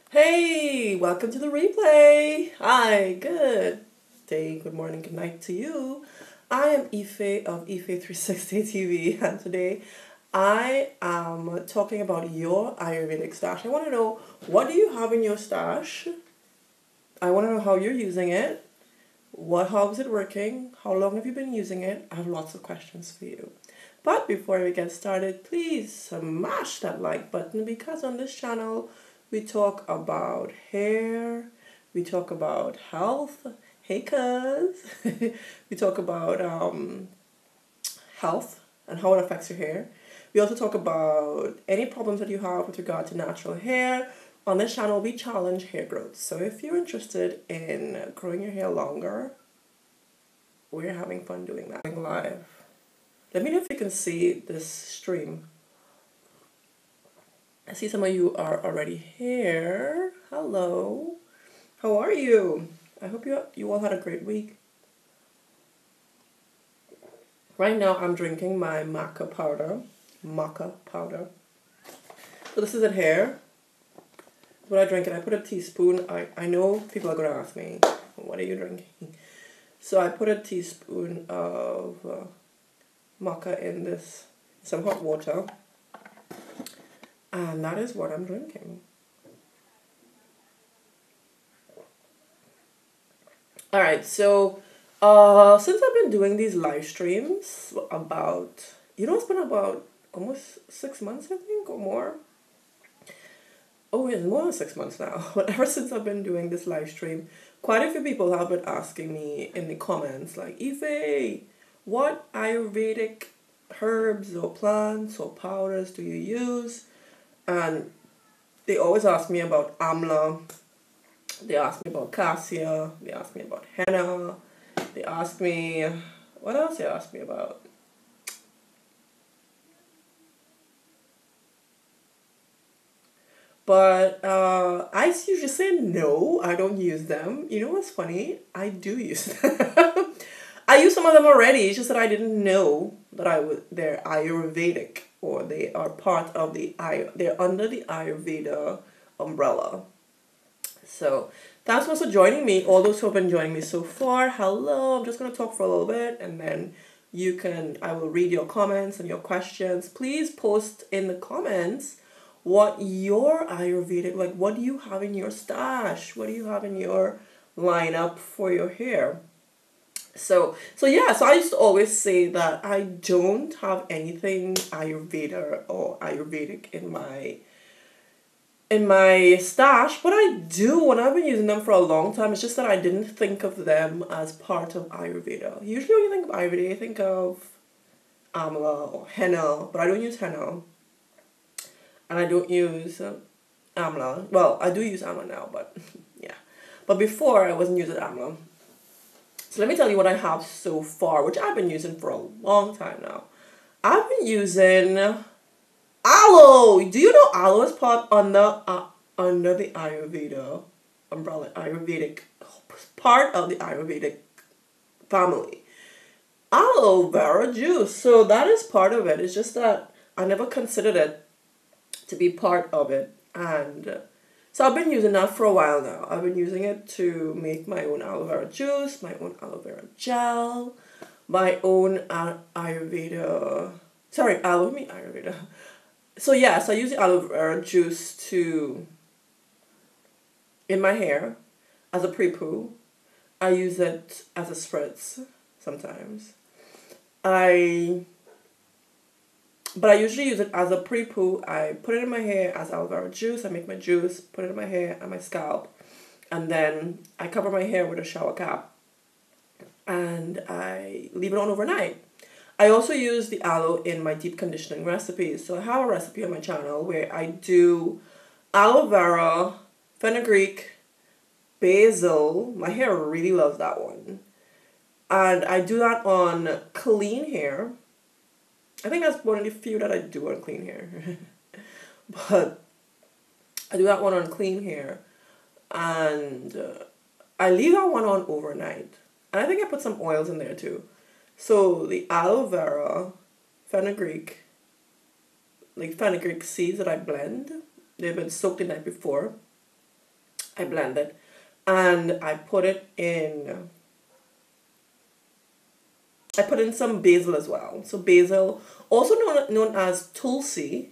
Hey, welcome to the replay. Hi, good day, good morning, good night to you. I am Ife of Ife 360 TV, and today I am talking about your Ayurvedic stash. I want to know, what do you have in your stash? I want to know how you're using it. How is it working? How long have you been using it? I have lots of questions for you. But before we get started, please smash that like button, because on this channel we talk about hair, we talk about health, hey cuz, we talk about health and how it affects your hair. We also talk about any problems that you have with regard to natural hair. On this channel we challenge hair growth. So if you're interested in growing your hair longer, we're having fun doing that. Live. Let me know if you can see this stream. I see some of you are already here. Hello. How are you? I hope you all had a great week. Right now I'm drinking my maca powder. Maca powder. So this is it here. When I drink it, I put a teaspoon. I know people are going to ask me, what are you drinking? So I put a teaspoon of maca in some hot water. And that is what I'm drinking. Alright, so since I've been doing these live streams it's been about almost 6 months, I think, or more. Oh, it's more than 6 months now. But ever since I've been doing this live stream, quite a few people have been asking me in the comments, like, Ife, what Ayurvedic herbs or plants or powders do you use? And they always ask me about Amla. They ask me about Cassia. They ask me about henna. They ask me, what else they ask me about? But I usually say no, I don't use them. You know what's funny? I do use them. I use some of them already. It's just that I didn't know that they're Ayurvedic, or they are part of they're under the Ayurveda umbrella. So thanks for joining me. All those who have been joining me so far, hello. I'm just going to talk for a little bit, and then I will read your comments and your questions. Please post in the comments what your Ayurvedic, like, what do you have in your stash? What do you have in your lineup for your hair? So I used to always say that I don't have anything Ayurveda or Ayurvedic in my stash, but I do, and I've been using them for a long time. It's just that I didn't think of them as part of Ayurveda. Usually when you think of Ayurveda, you think of Amla or henna, but I don't use henna. And I don't use Amla. Well, I do use Amla now, but yeah. But before, I wasn't using Amla. So let me tell you what I have so far, which I've been using for a long time now. I've been using aloe. Do you know aloe is part under the Ayurveda umbrella? Ayurvedic, part of the Ayurvedic family. Aloe vera juice. So that is part of it. It's just that I never considered it to be part of it, and so I've been using that for a while now. I've been using it to make my own aloe vera juice, my own aloe vera gel, my own Ayurveda. Sorry, Ayurveda. So yes, I use the aloe vera juice in my hair as a pre-poo. I use it as a spritz sometimes. But I usually use it as a pre-poo. I put it in my hair as aloe vera juice. I make my juice, put it in my hair and my scalp. And then I cover my hair with a shower cap. And I leave it on overnight. I also use the aloe in my deep conditioning recipes. So I have a recipe on my channel where I do aloe vera, fenugreek, basil. My hair really loves that one. And I do that on clean hair. I think that's one of the few that I do on clean hair. But I do that one on clean hair. And I leave that one on overnight. And I think I put some oils in there too. So the aloe vera, fenugreek seeds that I blend, they've been soaked the night before. I blend it, and I put in some basil as well. So basil, also known as tulsi.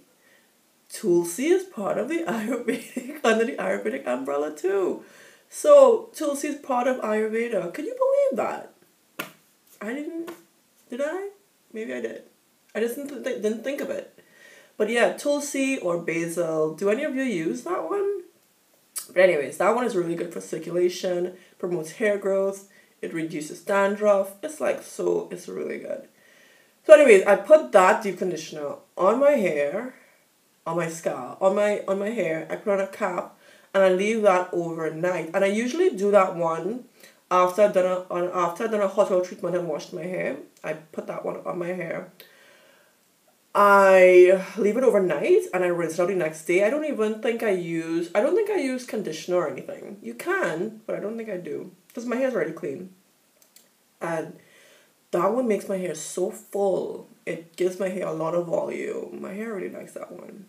Tulsi is part of the Ayurvedic, under the Ayurvedic umbrella too. So Tulsi is part of Ayurveda. Can you believe that? I didn't. Did I? Maybe I did. I just didn't think of it. But yeah, Tulsi or basil. Do any of you use that one? But anyways, that one is really good for circulation, promotes hair growth, it reduces dandruff. It's really good. So anyways, I put that deep conditioner on my hair, on my scalp, on my hair. I put on a cap and I leave that overnight. And I usually do that one after I've done a hot oil treatment and washed my hair. I put that one on my hair. I leave it overnight and I rinse it out the next day. I don't think I use conditioner or anything. You can, but I don't think I do, because my hair's already clean. And that one makes my hair so full. It gives my hair a lot of volume. My hair really likes that one.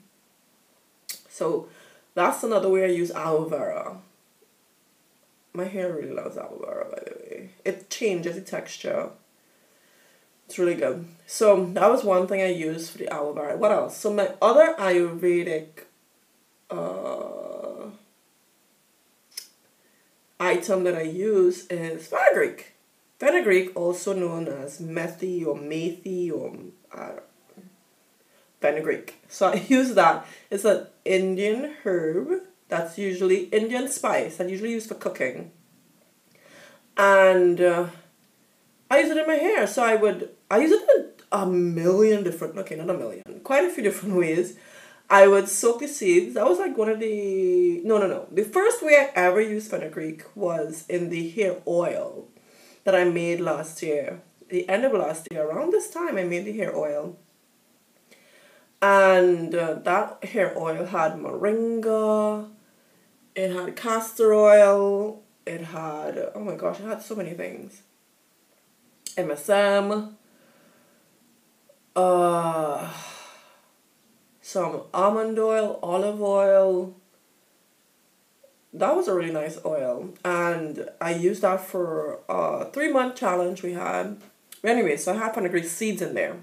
So that's another way I use aloe vera. My hair really loves aloe vera, by the way. It changes the texture. It's really good. So that was one thing I used for the aloe vera. What else? So my other Ayurvedic item that I use is fenugreek. Fenugreek, also known as methi or methi or fenugreek. So I use that. It's an Indian herb that's usually Indian spice that usually used for cooking. And I use it in my hair. So I use it in a million different, okay, not a million, quite a few different ways. I would soak the seeds. That was like one of the, no. The first way I ever used fenugreek was in the hair oil that I made last year. The end of last year, around this time, I made the hair oil. And that hair oil had moringa, it had castor oil, it had, oh my gosh, it had so many things. MSM, some almond oil, olive oil. That was a really nice oil. And I used that for a 3-month challenge we had. Anyway, so I had fenugreek seeds in there.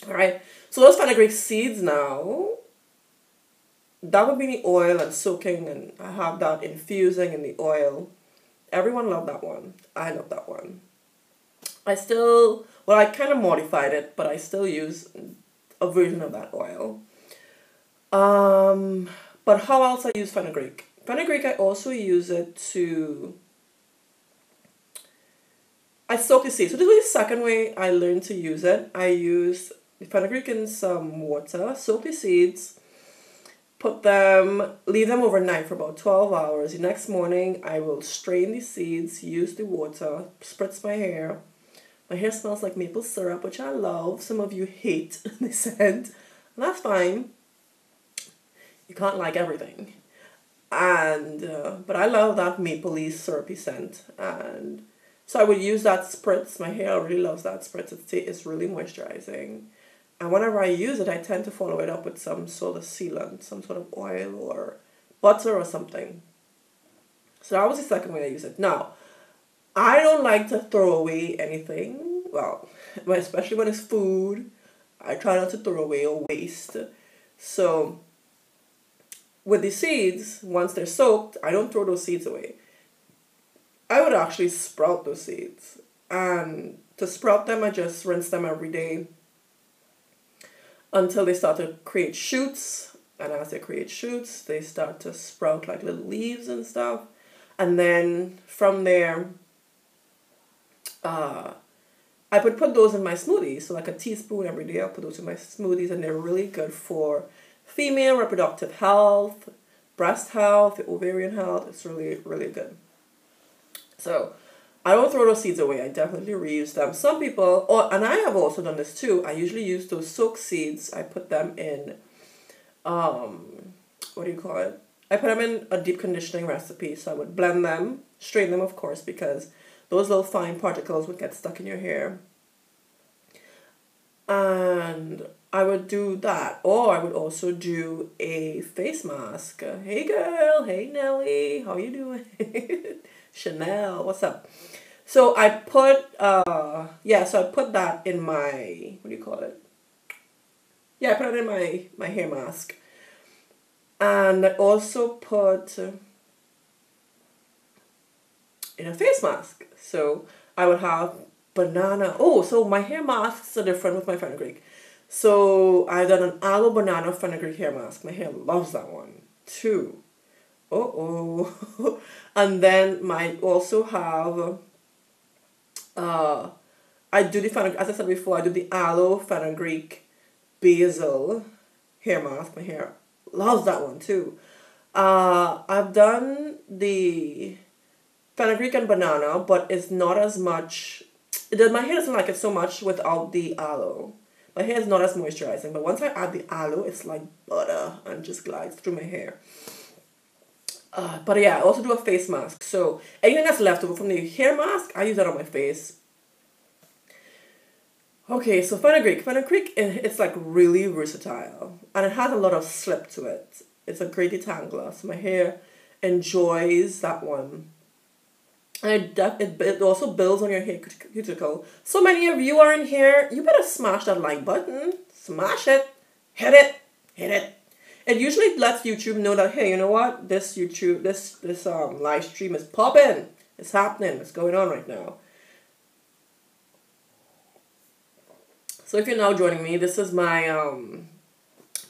Alright, so those fenugreek seeds now, that would be the oil and soaking, and I have that infusing in the oil. Everyone loved that one. I love that one. I kind of modified it, but I still use a version of that oil. But how else I use fenugreek? Fenugreek, I also use it I soak the seeds. So this is the second way I learned to use it. I use the fenugreek in some water, soak the seeds, leave them overnight for about 12 hours. The next morning, I will strain the seeds, use the water, spritz my hair. My hair smells like maple syrup, which I love. Some of you hate the scent. And that's fine. You can't like everything. But I love that mapley syrupy scent. And so I would use that spritz. My hair really loves that spritz. It's really moisturizing. And whenever I use it, I tend to follow it up with some sort of sealant, some sort of oil or butter or something. So that was the second way I use it. Now, I don't like to throw away anything. Well, especially when it's food. I try not to throw away or waste. So with the seeds, once they're soaked, I don't throw those seeds away. I would actually sprout those seeds. And to sprout them, I just rinse them every day until they start to create shoots. And as they create shoots, they start to sprout like little leaves and stuff. And then from there, I would put those in my smoothies. So like a teaspoon every day, I'll put those in my smoothies, and they're really good for female reproductive health, breast health, ovarian health. It's really, really good. So I don't throw those seeds away. I definitely reuse them. Some people, and I have also done this too. I usually use those soaked seeds. I put them in, what do you call it? I put them in a deep conditioning recipe. So I would blend them, strain them, of course, because those little fine particles would get stuck in your hair. And I would do that. Or I would also do a face mask. Hey girl, hey Nelly, how you doing? Chanel, what's up? So I put so I put that in my, what do you call it? Yeah, I put it in my hair mask. And I also put in a face mask. So I would have banana. Oh, so my hair masks are different with my Fenugreek. So I've done an aloe banana Fenugreek hair mask. My hair loves that one too. Oh. And then might also have I do the fenugreek, as I said before, I do the aloe fenugreek basil hair mask. My hair loves that one too. I've done the fenugreek and banana, but it's not as much. My hair doesn't like it so much without the aloe. My hair is not as moisturizing, but once I add the aloe, it's like butter and just glides through my hair. But yeah, I also do a face mask. So anything that's left over from the hair mask, I use that on my face. Okay, so Fenugreek. Fenugreek, it's like really versatile. And it has a lot of slip to it. It's a great detangler. So my hair enjoys that one. And it also builds on your hair cuticle. So many of you are in here. You better smash that like button. Smash it. Hit it. Hit it. It usually lets YouTube know that, hey, you know what? This live stream is popping. It's happening. It's going on right now. So if you're now joining me, this is my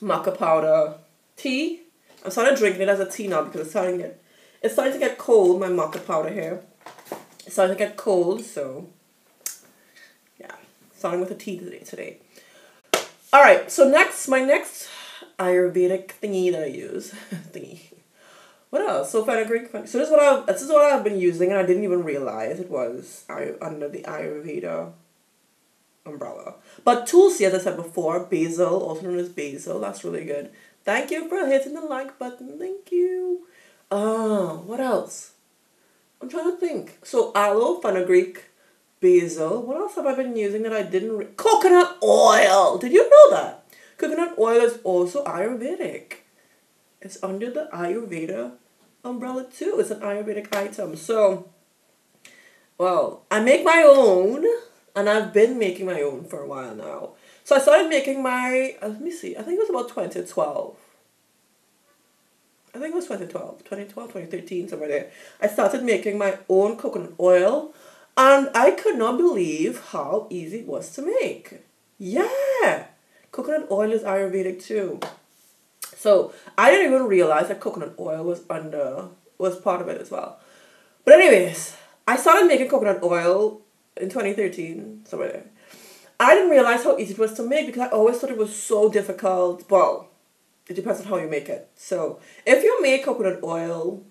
maca powder tea. I'm starting drinking it as a tea now because it's starting to get cold, my maca powder here. It's starting to get cold, so yeah. Starting with a tea today. Alright, so my next Ayurvedic thingy that I use. What else? So fenugreek. So this is what I've been using, and I didn't even realize it was under the Ayurveda umbrella. But Tulsi, as I said before, basil, also known as basil, that's really good. Thank you for hitting the like button. Thank you. What else? I'm trying to think. So aloe, fenugreek, basil. What else have I been using that I didn't? Coconut oil. Did you know that? Coconut oil is also Ayurvedic. It's under the Ayurveda umbrella too. It's an Ayurvedic item. So, well, I make my own. And I've been making my own for a while now. So I started making let me see, I think it was about 2012. I think it was 2013, somewhere there. I started making my own coconut oil. And I could not believe how easy it was to make. Yeah! Coconut oil is Ayurvedic too. So I didn't even realize that coconut oil was part of it as well. But anyways, I started making coconut oil in 2013, somewhere there. I didn't realize how easy it was to make because I always thought it was so difficult. Well, it depends on how you make it. So, if you make coconut oil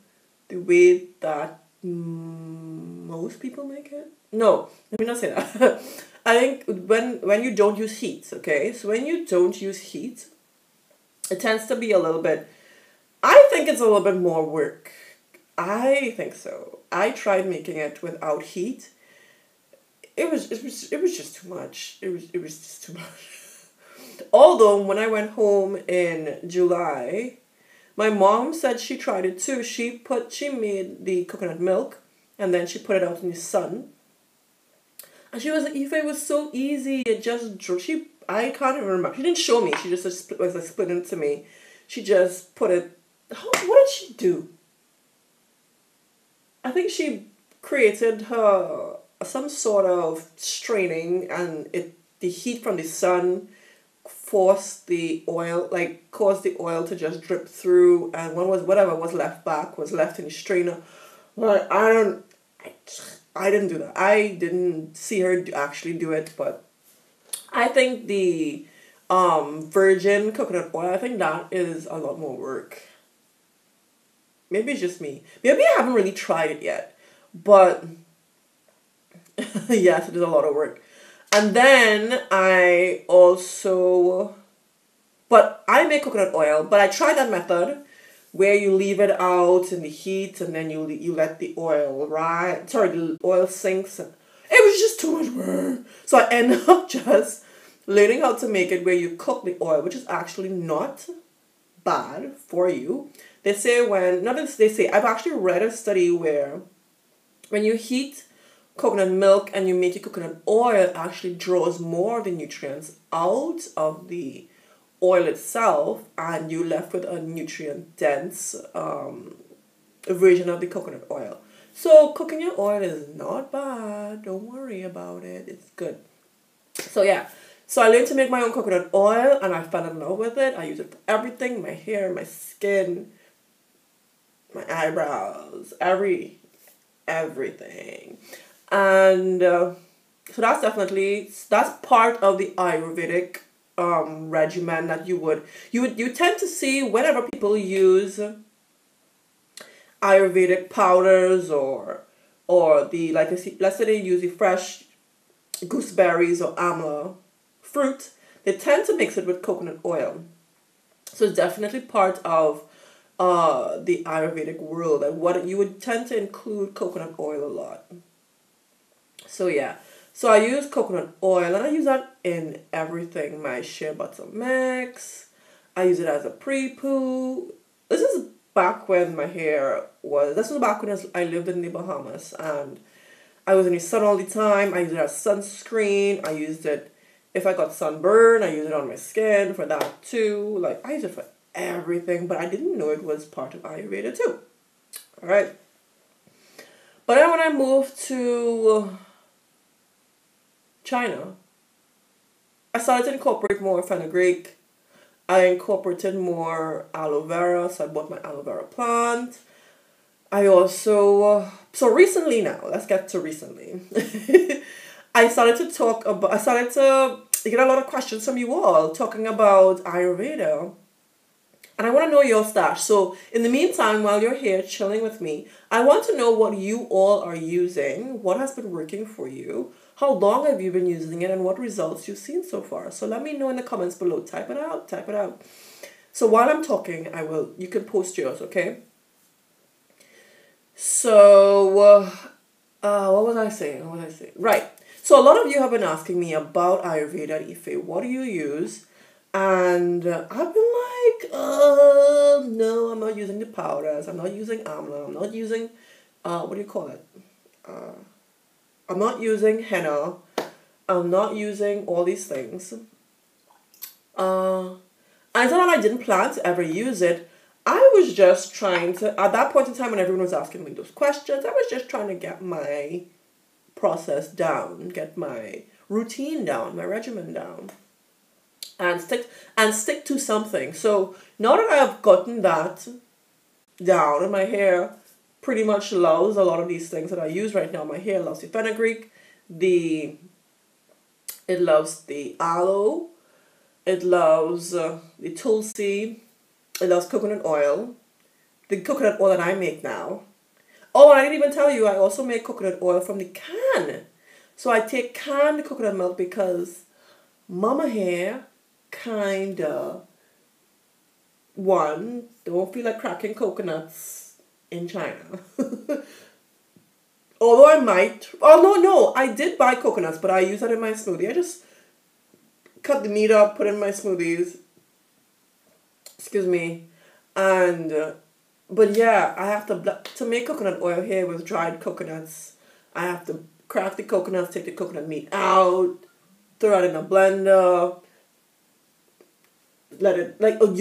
the way that most people make it, no, let me not say that. I think when you don't use heat, okay? So when you don't use heat, it tends to be a little bit, I think it's a little bit more work. I think so. I tried making it without heat. It was just too much. It was just too much. Although when I went home in July, my mom said she tried it too. She made the coconut milk and then she put it out in the sun. And she was like, Aoife, it was so easy. It just I can't even remember. She didn't show me. She just was like splitting it to me. She just put it. What did she do? I think she created some sort of straining, and the heat from the sun caused the oil to just drip through, and whatever was left back was left in the strainer. Like, I didn't do that. I didn't see her actually do it, but I think the virgin coconut oil, I think that is a lot more work. Maybe it's just me. Maybe I haven't really tried it yet, but yes, it is a lot of work. And then I make coconut oil, but I tried that method where you leave it out in the heat and then you let the oil the oil sinks. It was just too much work. So I ended up just learning how to make it where you cook the oil, which is actually not bad for you. They say I've actually read a study where when you heat coconut milk and you make your coconut oil, it actually draws more of the nutrients out of the oil itself, and you're left with a nutrient dense version of the coconut oil. So cooking your oil is not bad. Don't worry about it. It's good. So yeah. So I learned to make my own coconut oil and I fell in love with it. I use it for everything, my hair, my skin, my eyebrows, everything. And so that's part of the Ayurvedic regimen that you tend to see whenever people use Ayurvedic powders or let's say they use the fresh gooseberries or amla fruit, they tend to mix it with coconut oil. So it's definitely part of the Ayurvedic world, and what you would tend to include coconut oil a lot. So yeah, so I use coconut oil and I use that in everything. My shea butter mix, I use it as a pre-poo. This was back when I lived in the Bahamas and I was in the sun all the time. I used it as sunscreen. I used it if I got sunburn. I used it on my skin for that too. Like, I use it for everything, but I didn't know it was part of Ayurveda too. All right. But then when I moved to China, I started to incorporate more fenugreek. I incorporated more aloe vera, so I bought my aloe vera plant. I also, so recently now, let's get to recently. I started to get a lot of questions from you all talking about Ayurveda. And I want to know your stash. So in the meantime, while you're here chilling with me, I want to know what you all are using, what has been working for you, how long have you been using it, and what results you've seen so far. So let me know in the comments below. Type it out. So while I'm talking, you can post yours, okay? So, what was I saying? Right. So a lot of you have been asking me about Ayurveda, Ife. What do you use? And I've been like, no, I'm not using the powders. I'm not using Amla. I'm not using, what do you call it? I'm not using henna. I'm not using all these things. And it's not that I didn't plan to ever use it. I was just trying to, at that point in time when everyone was asking me those questions, I was just trying to get my process down, get my routine down, my regimen down, and stick to something. So now that I have gotten that down, and my hair pretty much loves a lot of these things that I use right now. My hair loves the fenugreek, it loves the aloe, it loves the tulsi, it loves coconut oil, the coconut oil that I make now. Oh, and I didn't even tell you, I also make coconut oil from the can. So I take canned coconut milk because mama here kinda, don't feel like cracking coconuts in China. Although I might. Oh, no, I did buy coconuts, but I use that in my smoothie. I just cut the meat up, put it in my smoothies. Excuse me. And, but yeah, I have to make coconut oil here with dried coconuts. I have to crack the coconuts, take the coconut meat out, throw it in a blender. Let it, like, oh,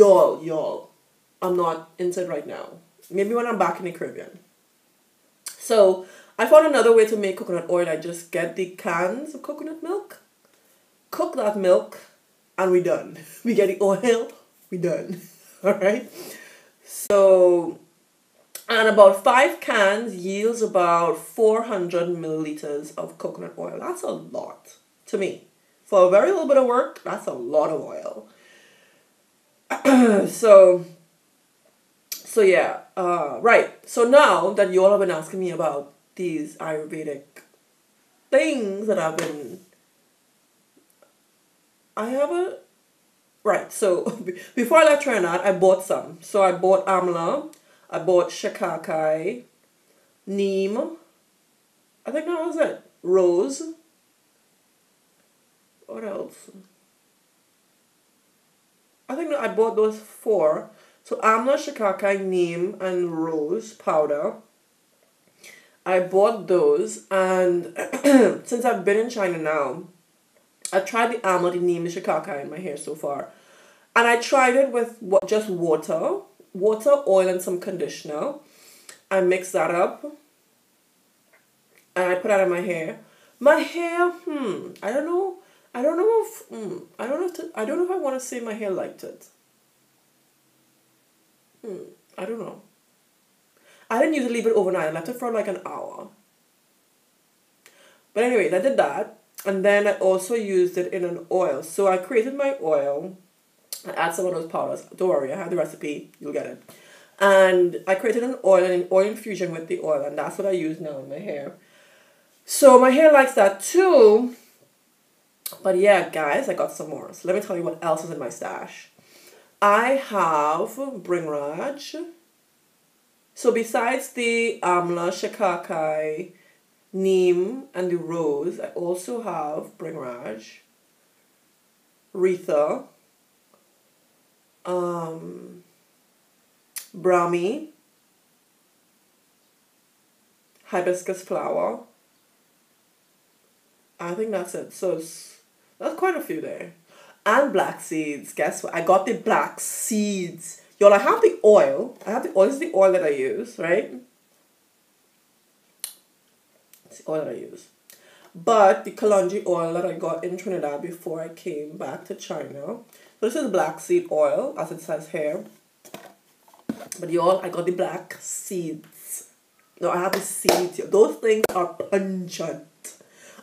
y'all. I'm not into it right now. Maybe when I'm back in the Caribbean. So, I found another way to make coconut oil. I just get the cans of coconut milk, cook that milk, and we're done. We get the oil, we're done. Alright? So, and about 5 cans yields about 400 milliliters of coconut oil. That's a lot to me. For a very little bit of work, that's a lot of oil. So yeah, right. So now that you all have been asking me about these Ayurvedic things that right, so before I left Trinidad, I bought some. So I bought Amla, I bought Shikaka, Neem, I think that was it, Rose, what else? I think I bought those 4. So Amla, Shikaka, Neem, and Rose powder. I bought those, and since I've been in China now, I tried the Amla, the Neem, the Shikaka in my hair so far. And I tried it with just water, oil, and some conditioner. I mixed that up, and I put that in my hair. My hair, I don't know. I don't know if I want to say my hair liked it. I don't know. I didn't usually leave it overnight. I left it for like an hour. But anyways, I did that. And then I also used it in an oil. So I created my oil. I add some of those powders. Don't worry, I have the recipe. You'll get it. And I created an oil infusion with the oil. And that's what I use now in my hair. So my hair likes that too. But yeah, guys, I got some more. So let me tell you what else is in my stash. I have Bring Raj. So besides the Amla, Shikakai, Neem, and the Rose, I also have Bring Raj, Retha, Brahmi, hibiscus flower. I think that's it. So that's quite a few there. And black seeds. Guess what? I got the black seeds. Y'all, I have the oil. This is the oil that I use, right? It's the oil that I use. But the Kalonji oil that I got in Trinidad before I came back to China. So this is black seed oil, as it says here. But y'all, I got the black seeds. No, I have the seeds. Those things are pungent.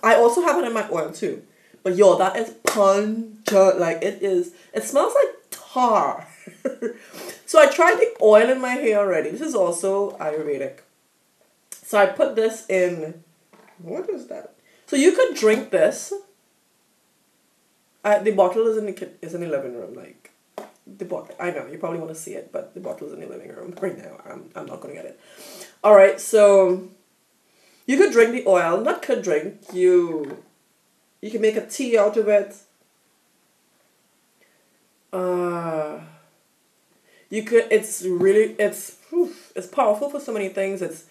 I also have it in my oil too. But y'all, that is pungent. Like, it smells like tar. So I tried the oil in my hair already. This is also Ayurvedic. So I put this in. What is that? So you could drink this. The bottle is in the living room. Like, the bottle. I know you probably want to see it, but the bottle is in the living room right now. I'm not gonna get it. All right. So you could drink the oil. Not could drink. You can make a tea out of it. You could. It's powerful for so many things. It's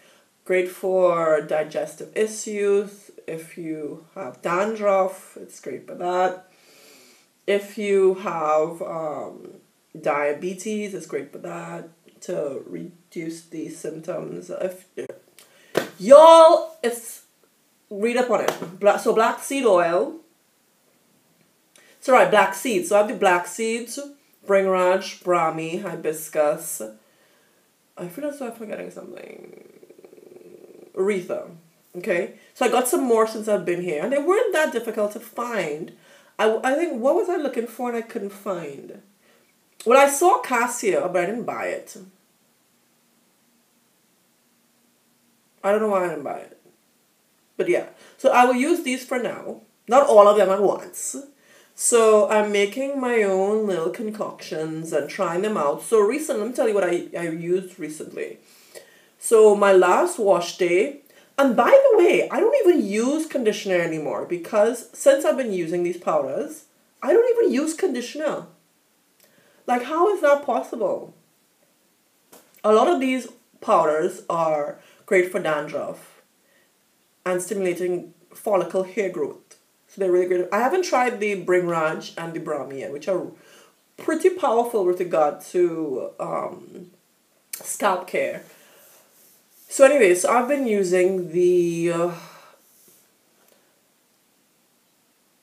great for digestive issues. If you have dandruff, it's great for that. If you have diabetes, it's great for that, to reduce the symptoms. Y'all, read up on it. Black seed oil. Black seeds. So I have the black seeds, Bring Raj, Brahmi, hibiscus. I feel as though I'm forgetting something. Aretha. Okay? So I got some more since I've been here. And they weren't that difficult to find. I think, what was I looking for and I couldn't find? Well, I saw Cassia, but I didn't buy it. I don't know why I didn't buy it. But yeah. So I will use these for now. Not all of them at once. So I'm making my own little concoctions and trying them out. So recently, let me tell you what I used recently. So my last wash day, and by the way, I don't even use conditioner anymore because since I've been using these powders, I don't even use conditioner. Like, how is that possible? A lot of these powders are great for dandruff and stimulating follicle hair growth. So they're really great. I haven't tried the Bring Raj and the Brahmi yet, which are pretty powerful with regard to scalp care. So anyways, I've been using the...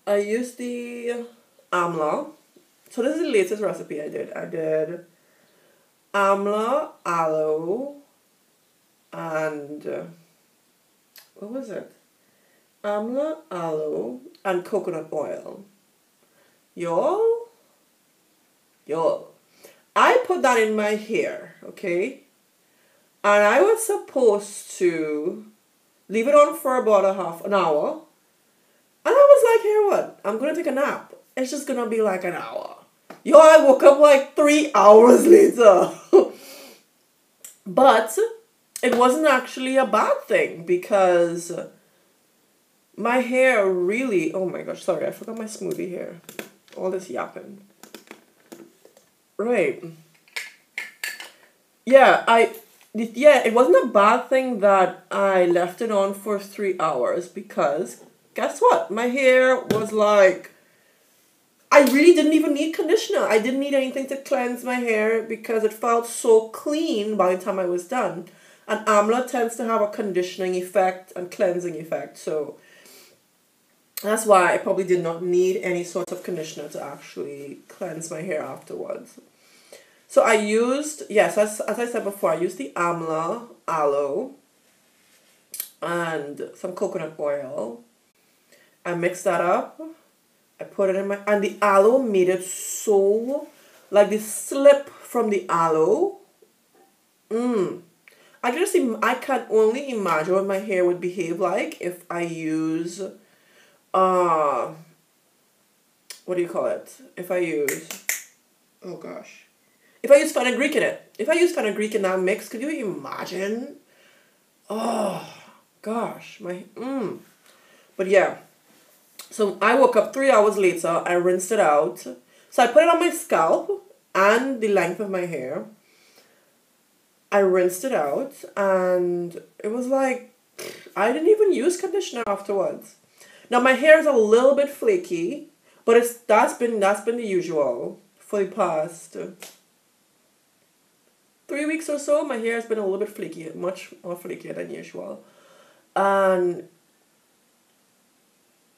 I used the Amla. So this is the latest recipe I did. I did Amla, aloe, and... what was it? Amla, aloe, and coconut oil. Y'all, I put that in my hair, okay? And I was supposed to leave it on for about half an hour. And I was like, here what? I'm going to take a nap. It's just going to be like an hour. Y'all, I woke up like 3 hours later. But it wasn't actually a bad thing because... my hair really... oh my gosh, sorry, I forgot my smoothie here. All this yapping. Right. Yeah, it wasn't a bad thing that I left it on for 3 hours because guess what? My hair was like, I really didn't even need conditioner. I didn't need anything to cleanse my hair because it felt so clean by the time I was done. And Amla tends to have a conditioning effect and cleansing effect. So that's why I probably did not need any sort of conditioner to actually cleanse my hair afterwards. So I used, yes, as I said before, I used the Amla aloe and some coconut oil. I mixed that up. I put it in my, and the aloe made it so, like the slip from the aloe. I can only imagine what my hair would behave like if I use, what do you call it? If I use, oh gosh. If I use fenugreek in it. If I use fenugreek in that mix, could you imagine? Oh, gosh. But yeah. So I woke up 3 hours later. I rinsed it out. So I put it on my scalp and the length of my hair. I rinsed it out. And it was like, I didn't even use conditioner afterwards. Now my hair is a little bit flaky. But that's been the usual for the past 3 weeks or so. My hair has been a little bit flaky, much more flakier than usual. And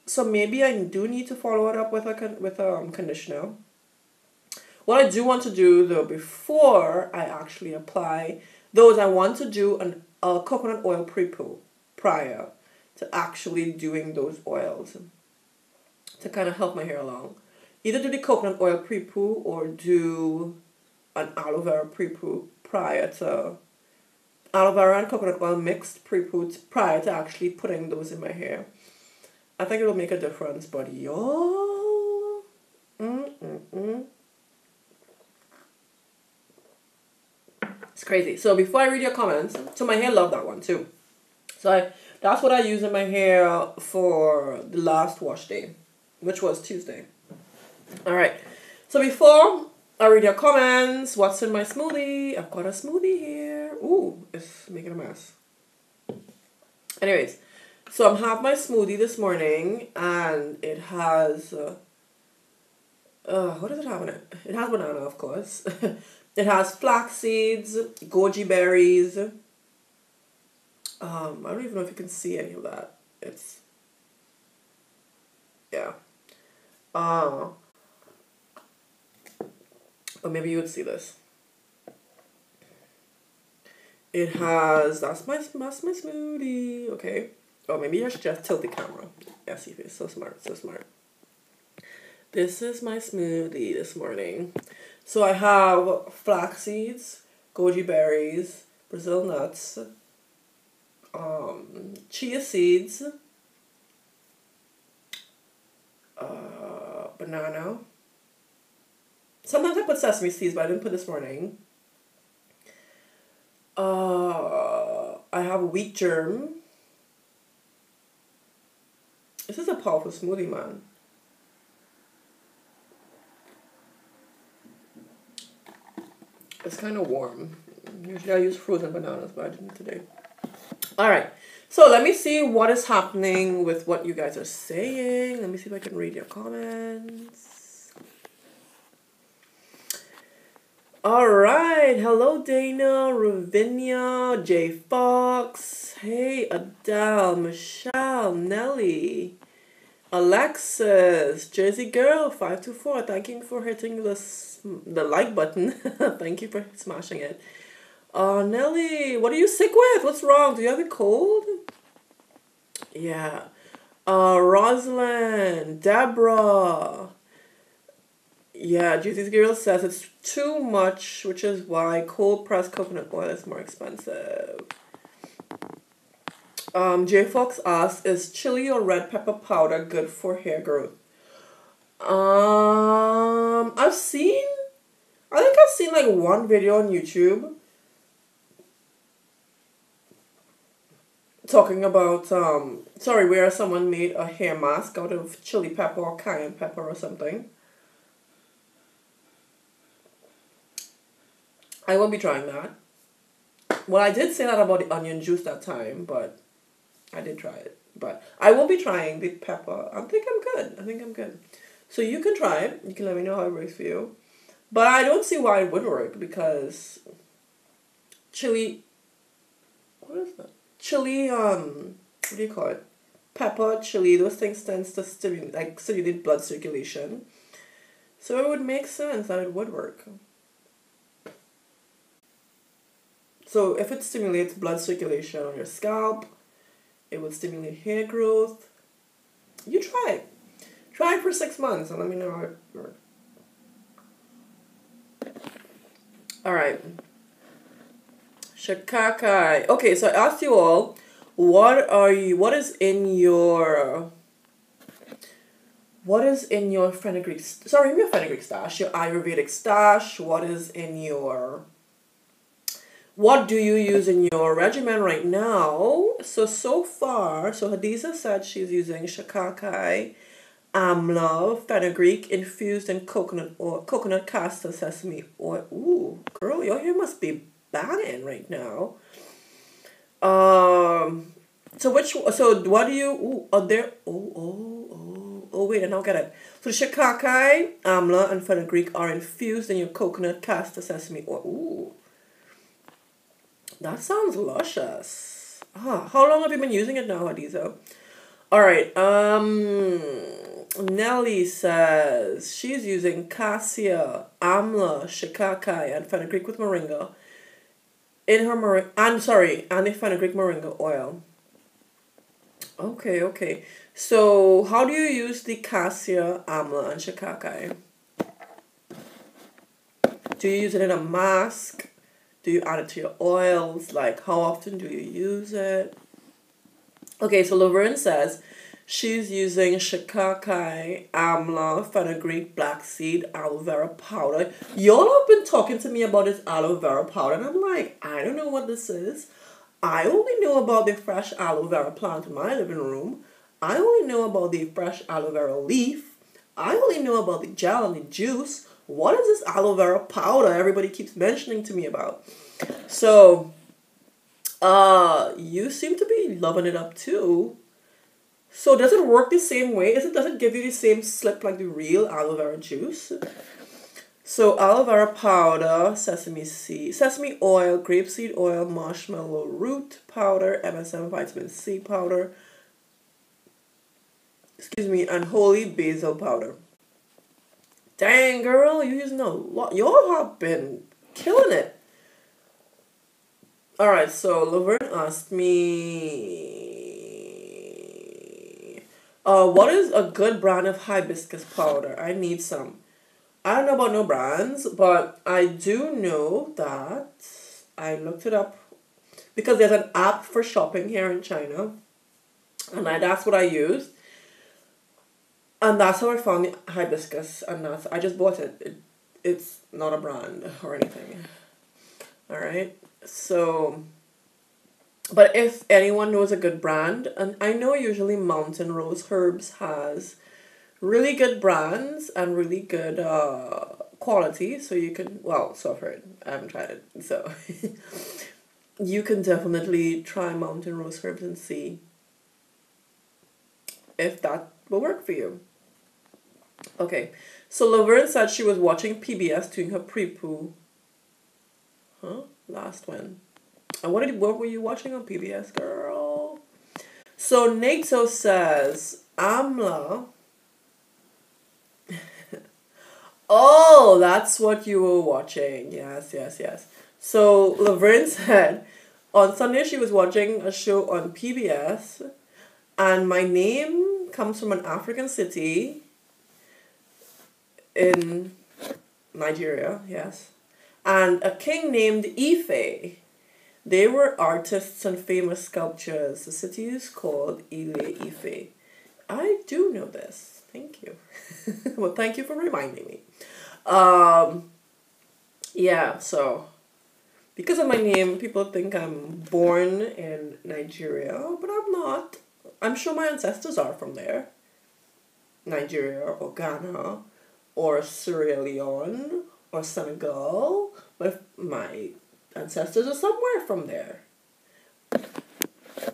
so maybe I do need to follow it up with a conditioner. What I do want to do though, before I actually apply those, I want to do a coconut oil pre-poo prior to actually doing those oils to kind of help my hair along. Either do the coconut oil pre-poo or do an aloe vera pre-poo prior to aloe vera and coconut oil mixed pre-poo prior to actually putting those in my hair. I think it'll make a difference, but y'all, it's crazy. So before I read your comments, so my hair loved that one too. So that's what I used in my hair for the last wash day, which was Tuesday. All right. So before I read your comments, what's in my smoothie? I've got a smoothie here. Ooh, it's making a mess. Anyways, so I'm having my smoothie this morning, and it has, what does it have in it? It has banana, of course. It has flax seeds, goji berries. I don't even know if you can see any of that. It's, yeah. Or maybe you would see this. It has, that's my smoothie, okay. Or maybe I should just tilt the camera. Yeah, see, it's so smart, so smart. This is my smoothie this morning. So I have flax seeds, goji berries, Brazil nuts, chia seeds, banana. Sometimes I put sesame seeds, but I didn't put this morning. I have wheat germ. This is a powerful smoothie, man. It's kind of warm. Usually I use frozen bananas, but I didn't today. Alright, so let me see what is happening with what you guys are saying. Let me see if I can read your comments. Alright, hello Dana, Ravinia, J Fox, hey Adele, Michelle, Nelly, Alexis, Jersey Girl 524, thank you for hitting the like button. Thank you for smashing it. Nelly, what are you sick with? What's wrong? Do you have a cold? Yeah. Rosalind, Deborah. Yeah, Juicy's Girl says it's too much, which is why cold pressed coconut oil is more expensive. J Fox asks, is chili or red pepper powder good for hair growth? I think I've seen like one video on YouTube talking about, where someone made a hair mask out of chili pepper or cayenne pepper or something. I won't be trying that. Well, I did say that about the onion juice that time, but I did try it. But I won't be trying the pepper. I think I'm good. I think I'm good. So you can try it. You can let me know how it works for you. But I don't see why it would work because chili, what is that? Chili, what do you call it? Pepper, chili, those things tends to stimulate blood circulation. So it would make sense that it would work. So if it stimulates blood circulation on your scalp, it would stimulate hair growth. You try it. Try it for 6 months and let me know how it works. Alright. Shikaka. Okay, so I asked you all, what is in your Fenugreek, your Fenugreek stash, your Ayurvedic stash, what do you use in your regimen right now? So far, Hadiza said she's using Shikaka, Amla, Fenugreek infused in coconut castor, sesame oil. Ooh, girl, your hair must be banging right now. What do you, are there, wait, I now get it. So Shikaka, Amla, and Fenugreek are infused in your coconut castor sesame oil. Ooh. That sounds luscious. How long have you been using it now, Hadiza? Alright, Nelly says she's using Cassia, Amla, Shikaka, and Fenugreek with moringa in her and the Fenugreek moringa oil. Okay. So how do you use the Cassia, Amla, and Shikaka? Do you use it in a mask? Do you add it to your oils? Like, how often do you use it? Okay, so Laverne says she's using Shikaka, Amla, Fenugreek, black seed, aloe vera powder. Y'all have been talking to me about this aloe vera powder, and I'm like, I don't know what this is. I only know about the fresh aloe vera plant in my living room. I only know about the fresh aloe vera leaf. I only know about the gel and the juice. What is this aloe vera powder everybody keeps mentioning to me about? So, you seem to be loving it up too. So does it work the same way? Does it give you the same slip like the real aloe vera juice? So aloe vera powder, sesame oil, grapeseed oil, marshmallow root powder, MSM vitamin C powder, and holy basil powder. Dang, girl, you're using a lot. Y'all have been killing it. Alright, so Laverne asked me, what is a good brand of hibiscus powder? I need some. I don't know about no brands, but I do know that I looked it up because there's an app for shopping here in China, and that's what I used. And that's how I found the hibiscus, and I just bought it. It's not a brand or anything. Alright, so, but if anyone knows a good brand, and I know usually Mountain Rose Herbs has really good brands and really good quality, so you can, so I've heard, I haven't tried it, so you can definitely try Mountain Rose Herbs and see if that will work for you. Okay, so Laverne said she was watching PBS doing her pre-poo. Last one. And what were you watching on PBS, girl? So Nato says, Amla. Oh, that's what you were watching. Yes. So Laverne said, on Sunday she was watching a show on PBS, and my name comes from an African city in Nigeria, yes. And a king named Ife. They were artists and famous sculptors. The city is called Ile-Ife. I do know this. Thank you. Well, thank you for reminding me. Yeah, so because of my name, people think I'm born in Nigeria, but I'm not. I'm sure my ancestors are from there. Nigeria or Ghana or Sierra Leone or Senegal, but my ancestors are somewhere from there.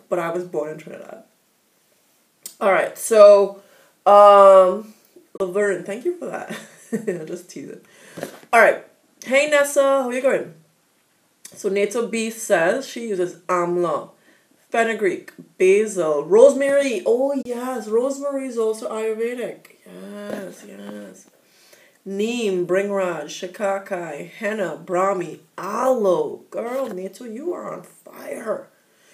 But I was born in Trinidad. Alright, so, Laverne, thank you for that. I'll just tease it. Alright, hey Nessa, how you going? So Nato B says she uses Amla, Fenugreek, basil, rosemary. Oh yes, rosemary is also Ayurvedic. Yes. Neem, Bringraj, Shikaka, Henna, Brahmi, Aloe. Girl, Nato, you are on fire.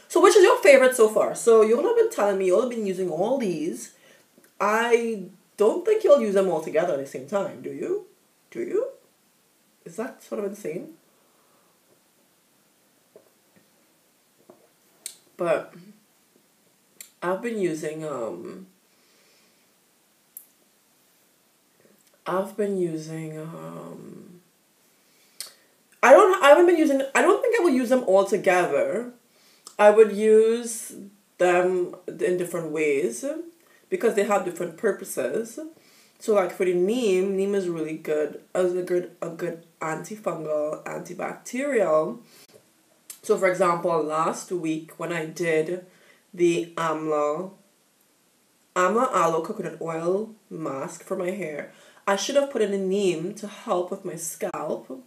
So which is your favorite so far? So you all have been telling me you all have been using all these. I don't think you'll use them all together at the same time, do you? Do you? Is that sort of insane? But I've been using I don't think I will use them all together. I would use them in different ways because they have different purposes. So like for the neem is really good as a good antifungal, antibacterial. So for example, last week when I did the Amla aloe coconut oil mask for my hair, I should have put in a neem to help with my scalp.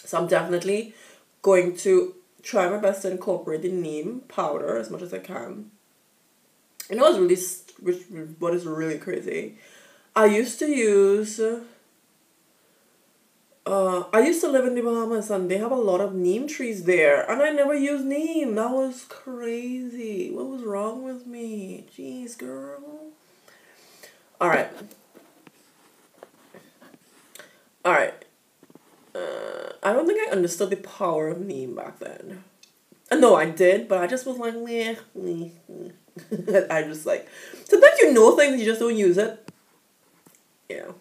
So I'm definitely going to try my best to incorporate the neem powder as much as I can. You know what is really crazy? I used to live in the Bahamas and they have a lot of neem trees there and I never used neem. That was crazy. What was wrong with me? Jeez, girl. Alright. I don't think I understood the power of neem back then. No, I did, but I just was like, meh. I just like, sometimes you know things, you just don't use it. Yeah.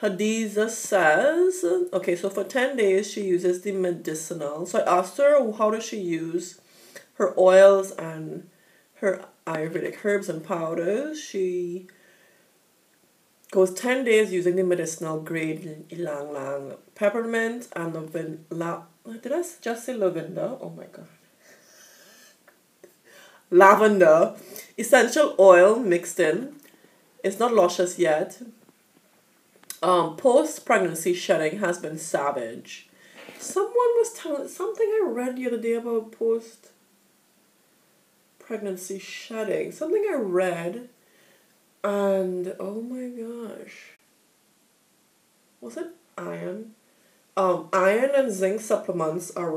Hadiza says, okay, so for 10 days she uses the medicinal. So I asked her, how does she use her oils and her Ayurvedic herbs and powders? She goes 10 days using the medicinal grade Ylang Ylang peppermint and did I just say lavender? Oh my god. Lavender, essential oil mixed in. It's not luscious yet. Post-pregnancy shedding has been savage. Someone was telling something I read the other day about post-pregnancy shedding. Something I read. And oh my gosh, was it iron? Iron and zinc supplements are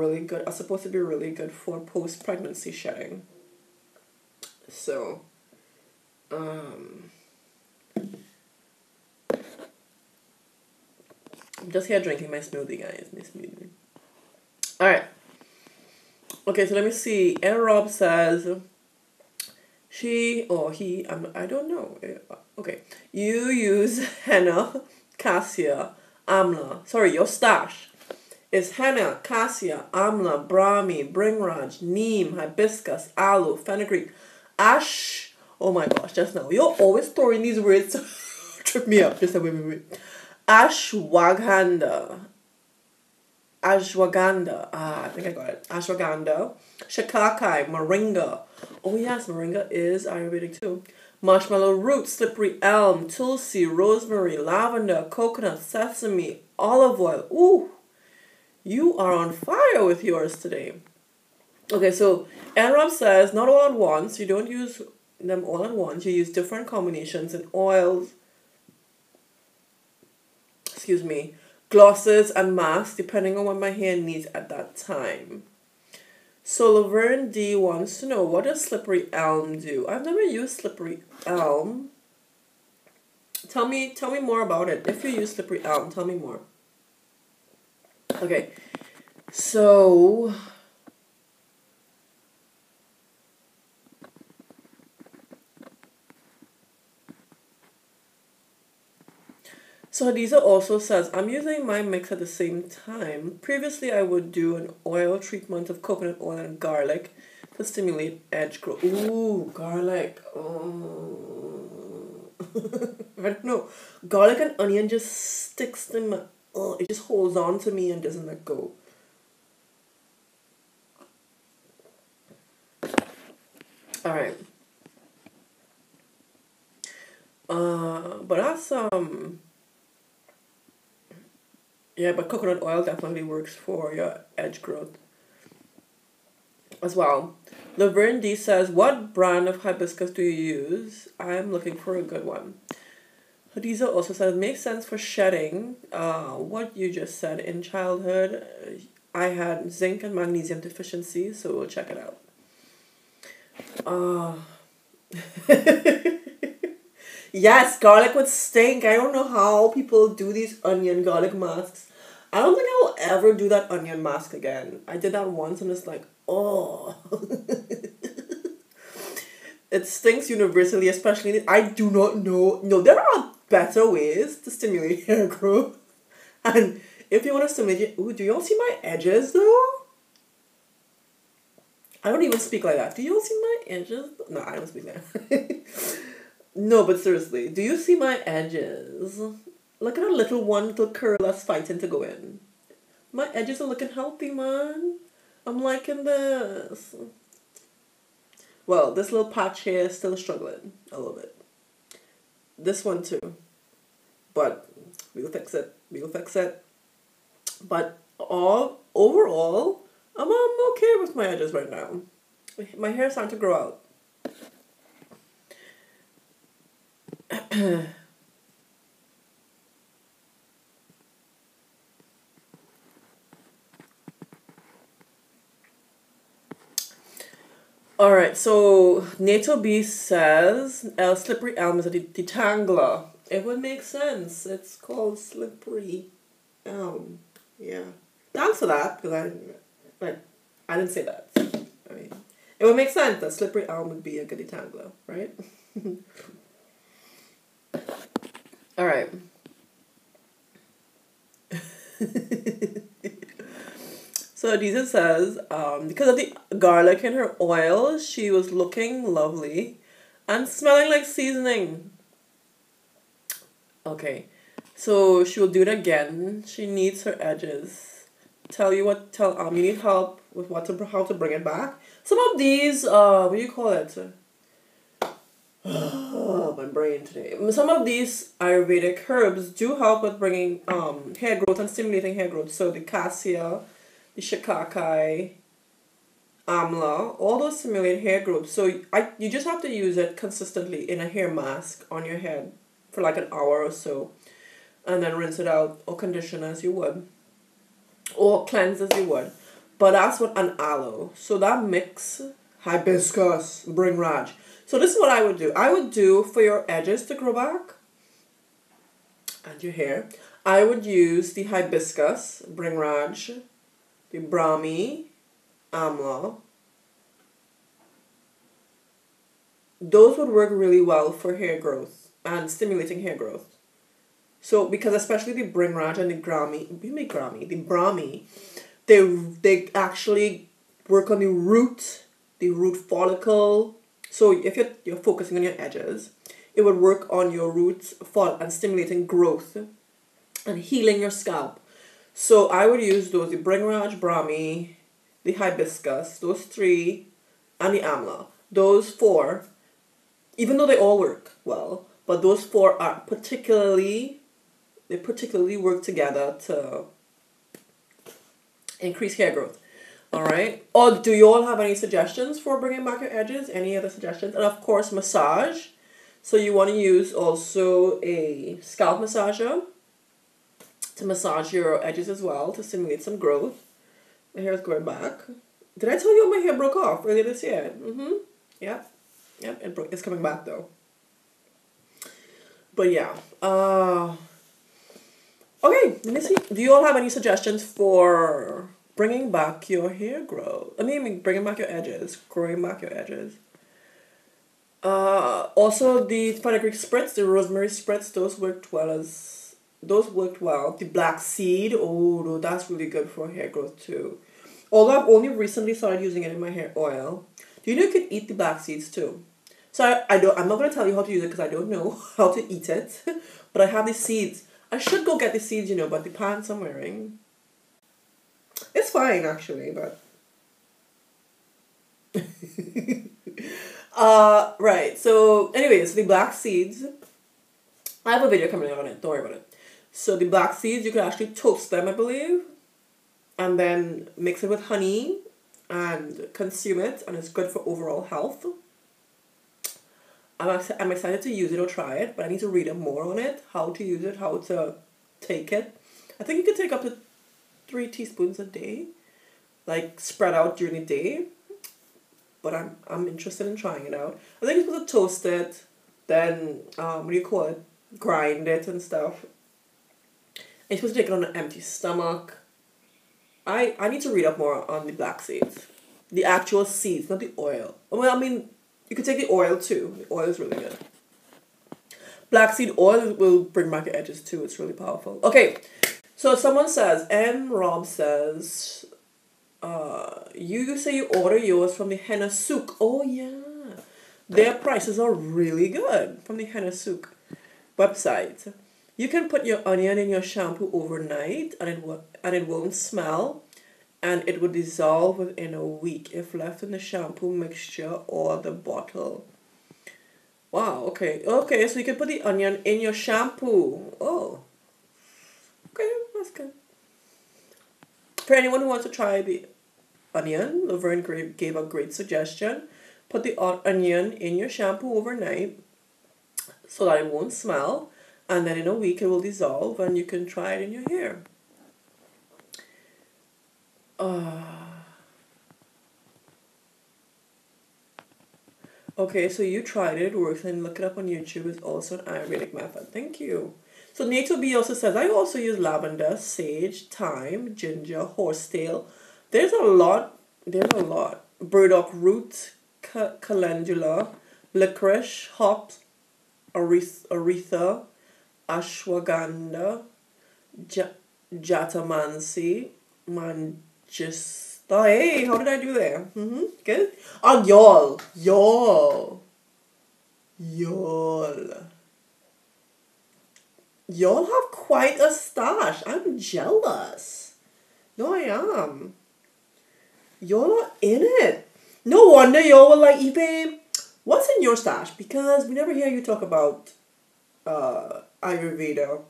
supposed to be really good for post-pregnancy shedding. So, I'm just here drinking my smoothie, guys. My smoothie. Alright. Okay, so let me see. Aaron Rob says she or he, I don't know. Okay. You use henna, cassia, amla. Sorry, your stash is henna, cassia, amla, brahmi, bringraj, neem, hibiscus, aloe, fenugreek, ash. Oh my gosh, just now. You're always throwing these words to trip me up. Just wait. Ashwagandha. I think I got it. Ashwagandha, Shikaka, moringa. Oh yes, moringa is Ayurvedic too. Marshmallow root, slippery elm, tulsi, rosemary, lavender, coconut, sesame, olive oil. Ooh, you are on fire with yours today. Okay, so Enrob says not all at once. You don't use them all at once. You use different combinations in oils. Glosses and masks depending on what my hair needs at that time. So Laverne D wants to know, what does slippery elm do? I've never used slippery elm. Tell me more about it. If you use slippery elm, tell me more. Okay. So Hadiza also says, I'm using my mix at the same time. Previously, I would do an oil treatment of coconut oil and garlic to stimulate edge growth. Ooh, garlic. Oh. I don't know. Garlic and onion just sticks to my, it just holds on to me and doesn't let go. Alright. But that's yeah, but coconut oil definitely works for your edge growth as well. Laverne D says, what brand of hibiscus do you use? I'm looking for a good one. Hadiza also says, makes sense for shedding. What you just said, in childhood, I had zinc and magnesium deficiency, so we'll check it out. Yes, garlic would stink. I don't know how people do these onion garlic masks. I don't think I will ever do that onion mask again. I did that once and it's like, oh. It stinks universally, especially, I do not know. No, there are better ways to stimulate hair growth. And if you want to stimulate, ooh, do y'all see my edges though? I don't even speak like that. Do you all see my edges? No, I don't speak like that. No, but seriously, do you see my edges? Look at a little one little curl that's fighting to go in. My edges are looking healthy, man. I'm liking this. Well, this little patch here is still struggling a little bit. This one too. But we'll fix it. We'll fix it. But overall, I'm okay with my edges right now. My hair is starting to grow out. Alright, so Nato B says slippery elm is a detangler. It would make sense. It's called slippery elm. Yeah. Thanks for that, because I didn't say that. I mean, it would make sense that slippery elm would be a good detangler, right? Alright. So Adiza says, because of the garlic in her oil, she was looking lovely and smelling like seasoning. Okay, so she will do it again. She needs her edges. You need help with how to bring it back. Some of these, what do you call it? Oh, my brain today. Some of these Ayurvedic herbs do help with bringing hair growth and stimulating hair growth. So the Cassia, the Shikaka, Amla, all those stimulate hair growth. So you just have to use it consistently in a hair mask on your head for like an hour or so. And then rinse it out or condition as you would. Or cleanse as you would. But that's what an aloe. So that mix, hibiscus, bring raj. So this is what I would do. I would do for your edges to grow back and your hair. I would use the hibiscus, bring raj, the brahmi, amla. Those would work really well for hair growth and stimulating hair growth. So because especially the bring raj and the the brahmi, they actually work on the root follicle. So if you're focusing on your edges, it would work on your roots and stimulating growth and healing your scalp. So I would use those, the Bringraj, Brahmi, the hibiscus, those three, and the amla. Those four, even though they all work well, but those four are particularly work together to increase hair growth. Alright? Or do you all have any suggestions for bringing back your edges? Any other suggestions? And of course, massage. So you want to use also a scalp massager to massage your edges as well to stimulate some growth. My hair is growing back. Did I tell you my hair broke off earlier this year? Yep. It's coming back though. But yeah. Okay, let me see. Do you all have any suggestions for bringing back your hair growth? Bringing back your edges. Growing back your edges. Also the fenugreek spritz, the rosemary spritz, those worked well. The black seed, oh, that's really good for hair growth too. Although I've only recently started using it in my hair oil. Do you know you can eat the black seeds too? So I'm not going to tell you how to use it because I don't know how to eat it. But I have the seeds. I should go get the seeds, you know, but the pants I'm wearing, it's fine actually, but right. So anyways, the black seeds, I have a video coming out on it, don't worry about it. So the black seeds, you can actually toast them, I believe, and then mix it with honey and consume it, and it's good for overall health. I'm excited to use it or try it, but I need to read up more on it, how to use it, how to take it. I think you can take up to 3 teaspoons a day, like spread out during the day. But I'm interested in trying it out. I think you're supposed to toast it, then what do you call it? Grind it and stuff. And you're supposed to take it on an empty stomach. I need to read up more on the black seeds. The actual seeds, not the oil. Well, I mean, you could take the oil too. The oil is really good. Black seed oil will bring back your edges too. It's really powerful. Okay, so someone says, Rob says, you say you order yours from the Henna Souk. Oh yeah, their prices are really good from the Henna Souk website. You can put your onion in your shampoo overnight, and it won't smell, and it will dissolve within a week if left in the shampoo mixture or the bottle. Wow. Okay. So you can put the onion in your shampoo. Oh. Okay, that's good. For anyone who wants to try the onion, Laverne gave a great suggestion. Put the onion in your shampoo overnight so that it won't smell, and then in a week it will dissolve and you can try it in your hair. Okay, so you tried it, works, and look it up on YouTube. It's also an Ayurvedic method. Thank you. So Nato B also says, I also use lavender, sage, thyme, ginger, horsetail. There's a lot. Burdock root, calendula, licorice, hops, aretha, ashwagandha, jatamansi, manjista. Hey, how did I do there? Good. Oh, y'all. Y'all have quite a stash. I'm jealous. No, I am. Y'all are in it. No wonder y'all were like, Ipe, what's in your stash? Because we never hear you talk about Ayurveda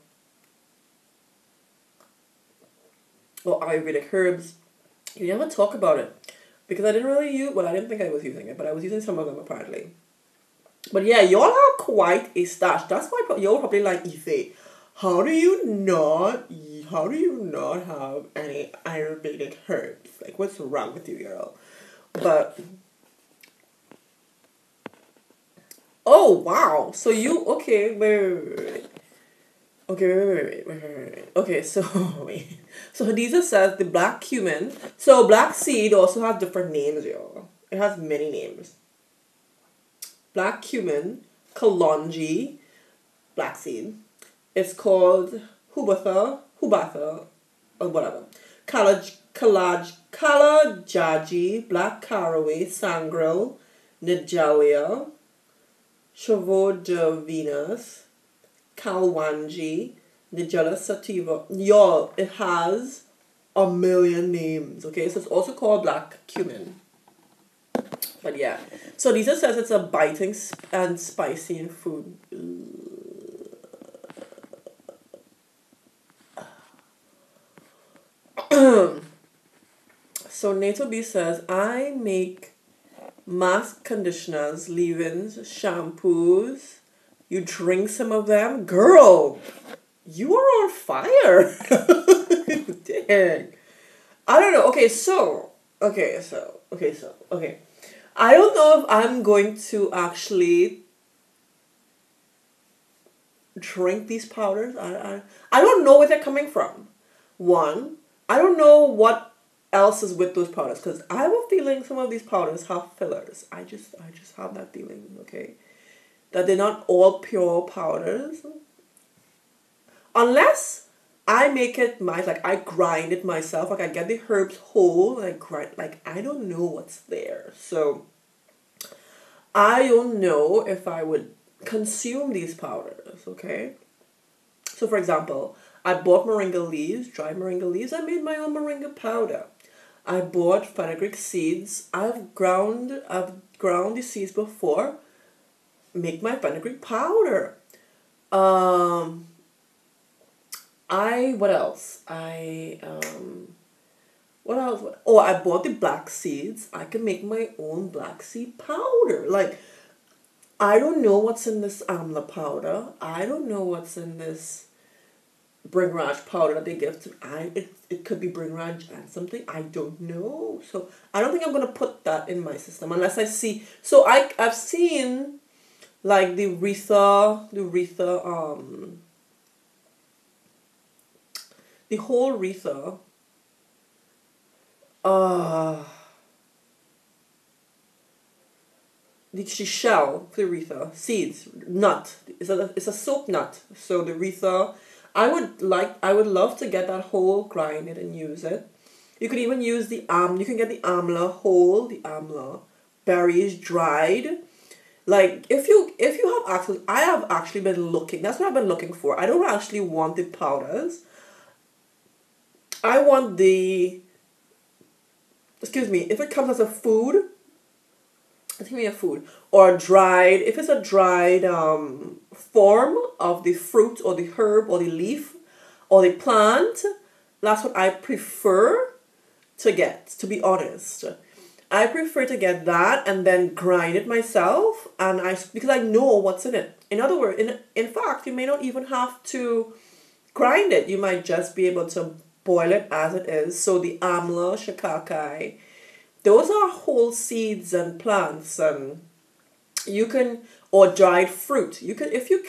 or Ayurvedic herbs. You never talk about it. Because I didn't really use, well, I didn't think I was using it, but I was using some of them apparently. But yeah, y'all have quite a stash. That's why y'all probably like, Ife, how do you not have any Ayurvedic herbs? Like, what's wrong with you, girl? But, oh, wow. So you, okay, wait. Okay, wait. Okay, so, wait. So Hadiza says the black cumin. So black seed also has different names, y'all. It has many names. Black cumin, kalonji, black seed. It's called hubatha, or whatever. Kalajaji, black caraway, sangrel, nijalia, chevaux de Venus, kalwanji, nijala sativa. Y'all, it has a million names, okay? So it's also called black cumin. But yeah. So Lisa says it's a biting and spicy in food. So Nato B says, I make mask conditioners, leave-ins, shampoos. You drink some of them? Girl, you are on fire. Dang. I don't know. Okay. I don't know if I'm going to actually drink these powders. I don't know where they're coming from. One, I don't know what else is with those powders, because I have a feeling some of these powders have fillers. I just have that feeling, okay? That they're not all pure powders. Unless I make it like I grind it myself, like I get the herbs whole and I grind, like I don't know what's there. So I don't know if I would consume these powders, okay? So for example, I bought moringa leaves, dried moringa leaves. I made my own moringa powder. I bought fenugreek seeds. I've ground the seeds before. Make my fenugreek powder. What else? What else? Oh, I bought the black seeds. I can make my own black seed powder. Like, I don't know what's in this amla powder. I don't know what's in this bringraj powder that they give to it could be bringraj and something. I don't know. So I don't think I'm gonna put that in my system unless I see. So I've seen like the whole Retha. The shell, the Retha, seeds, nut. It's a soap nut. So the Retha, I would love to get that whole, grind it and use it. You could even use you can get the amla whole, the amla berries dried. Like if you have access, I have actually been looking. That's what I've been looking for. I don't actually want the powders. I want excuse me, if it comes as a food, give me a food or dried. If it's a dried form of the fruit or the herb or the leaf or the plant, that's what I prefer to get. To be honest, I prefer to get that and then grind it myself, and because I know what's in it. In other words, in fact, you may not even have to grind it. You might just be able to boil it as it is. So the amla, shikaka, those are whole seeds and plants, and you can, or dried fruit. You can, if you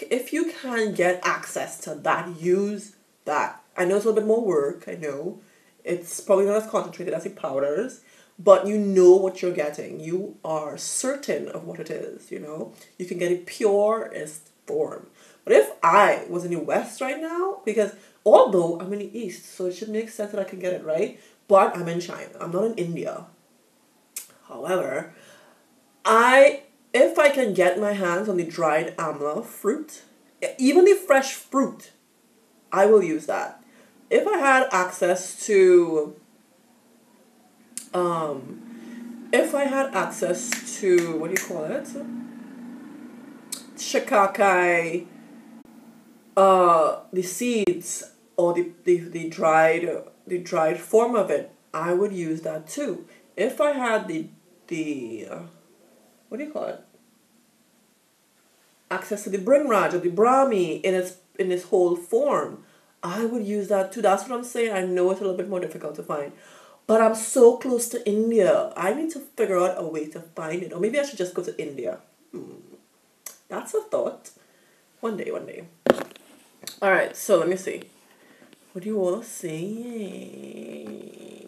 can get access to that, use that. I know it's a little bit more work. I know it's probably not as concentrated as the powders, but you know what you're getting. You are certain of what it is. You know, you can get it purest form. But if I was in the West right now, because although I'm in the East, so it should make sense that I can get it, right? But I'm in China. I'm not in India. However, if I can get my hands on the dried amla fruit, even the fresh fruit, I will use that. If I had access to, what do you call it? Shikaka, the seeds or the dried form of it, I would use that too. If I had the what do you call it? Access to the bringraj or the brahmi in its whole form, I would use that too. That's what I'm saying. I know it's a little bit more difficult to find, but I'm so close to India. I need to figure out a way to find it, or maybe I should just go to India. That's a thought. One day, one day. All right. So let me see. What do you all say?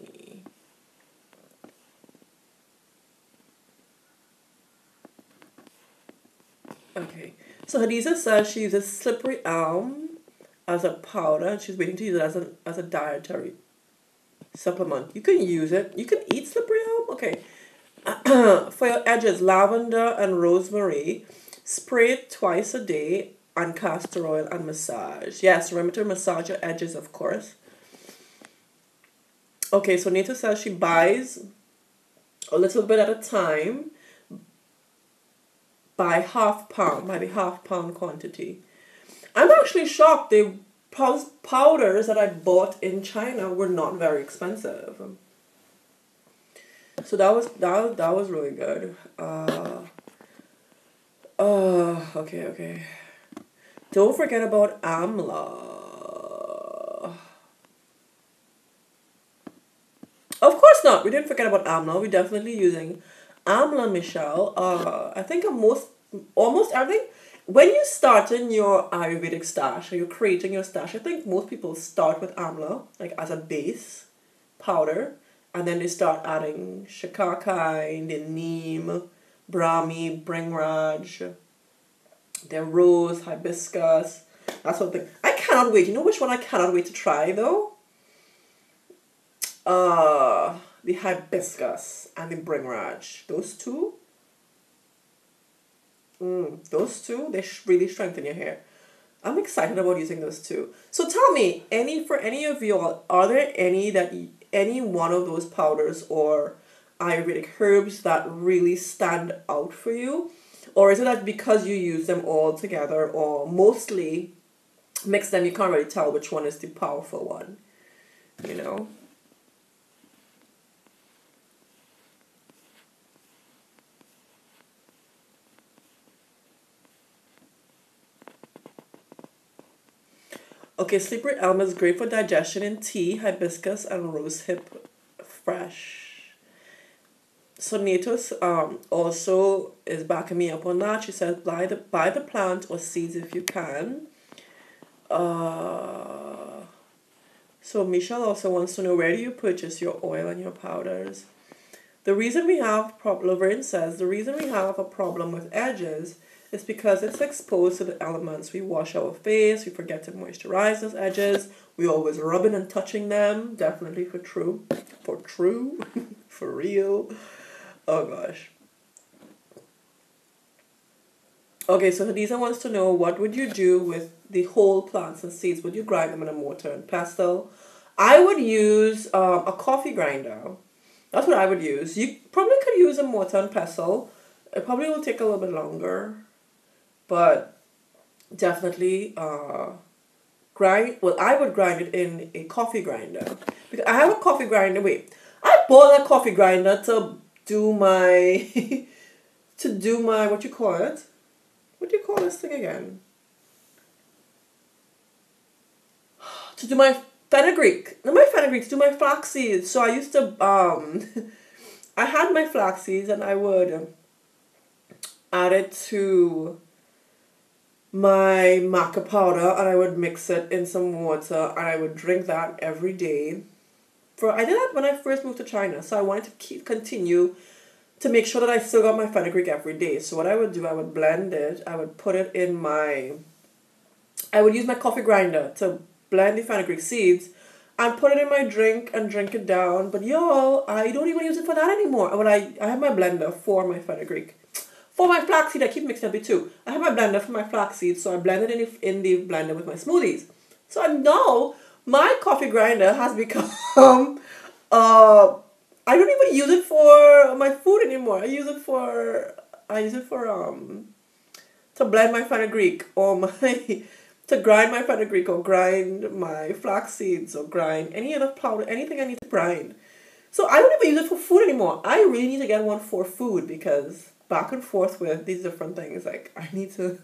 Okay, so Hadiza says she uses slippery elm as a powder and she's waiting to use it as a dietary supplement. You can use it. You can eat slippery elm. Okay. For your edges, lavender and rosemary, spray it twice a day and castor oil and massage. Yes, remember to massage your edges, of course. Okay, so Nita says she buys a little bit at a time. By maybe half pound quantity. I'm actually shocked. The powders that I bought in China were not very expensive. So that was really good. Okay. Don't forget about Amla. Of course not. We didn't forget about Amla. We're definitely using Amla, Michelle. I think almost everything. When you start in your Ayurvedic stash or you're creating your stash, I think most people start with Amla, like as a base powder, and then they start adding Shikaka, the neem, brahmi, bringraj, their rose, hibiscus, that sort of thing. I cannot wait. You know which one I cannot wait to try though? The hibiscus and the bringraj. Those two. Those two, they really strengthen your hair. I'm excited about using those too. So tell me, for any of you all, are there any one of those powders or Ayurvedic herbs that really stand out for you? Or is it that because you use them all together or mostly mix them, you can't really tell which one is the powerful one, you know? Okay, sleeper elm is great for digestion in tea, hibiscus, and rosehip fresh. So Natos also is backing me up on that. She says buy the plant or seeds if you can. So Michelle also wants to know, where do you purchase your oil and your powders? The reason we have Laverne says the reason we have a problem with edges is because it's exposed to the elements. We wash our face, we forget to moisturize those edges, we always rubbing and touching them. Definitely for true. For real. Oh gosh. Okay, so Hadiza wants to know, what would you do with the whole plants and seeds? Would you grind them in a mortar and pestle? I would use a coffee grinder. That's what I would use. You probably could use a mortar and pestle. It probably will take a little bit longer, but definitely grind. Well, I would grind it in a coffee grinder because I have a coffee grinder. Wait, I bought a coffee grinder to do my what you call it? What do you call this thing again? To do my fenugreek. Not my fenugreek, to do my flax seeds. So I used to I had my flax seeds and I would add it to my maca powder and I would mix it in some water and I would drink that every day. I did that when I first moved to China, so I wanted to continue to make sure that I still got my fenugreek every day. So what I would do, I would blend it, I would put it in I would use my coffee grinder to blend the fenugreek seeds and put it in my drink and drink it down. But y'all, I don't even use it for that anymore. I have my blender for my fenugreek. For my flaxseed, I keep mixing up the two. I have my blender for my flaxseed, so I blend it in the blender with my smoothies. So now my coffee grinder has become I don't even use it for my food anymore. I use it for to blend my fenugreek or to grind my fenugreek or grind my flax seeds or grind any other powder, anything I need to grind. So I don't even use it for food anymore. I really need to get one for food because back and forth with these different things, like I need to.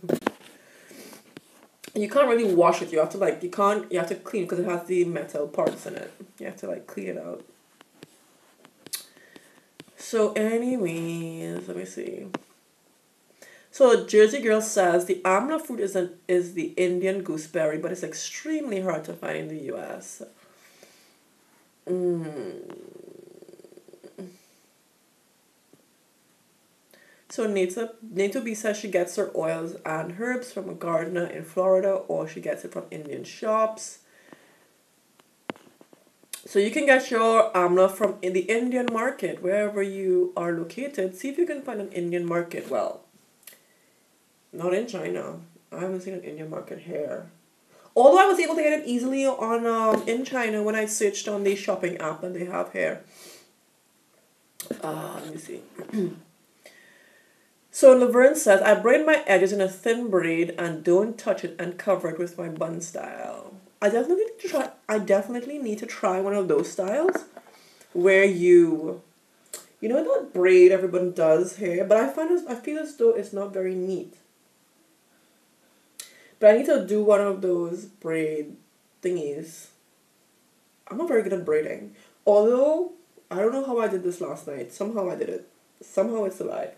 You can't really wash it. You have to you have to clean it because it has the metal parts in it. You have to clean it out. So anyways, let me see. So Jersey Girl says the Amla fruit is the Indian gooseberry, but it's extremely hard to find in the US. So Nato B says she gets her oils and herbs from a gardener in Florida, or she gets it from Indian shops. So you can get your Amla from the Indian market, wherever you are located. See if you can find an Indian market. Well, not in China. I haven't seen an Indian market here. Although I was able to get it easily on in China when I searched on the shopping app that they have here. Let me see. So Laverne says, I braid my edges in a thin braid and don't touch it and cover it with my bun style. I definitely need to try one of those styles where you know that braid everyone does here, but I feel as though it's not very neat. But I need to do one of those braid thingies. I'm not very good at braiding. Although, I don't know how I did this last night. Somehow I did it. Somehow it's alive.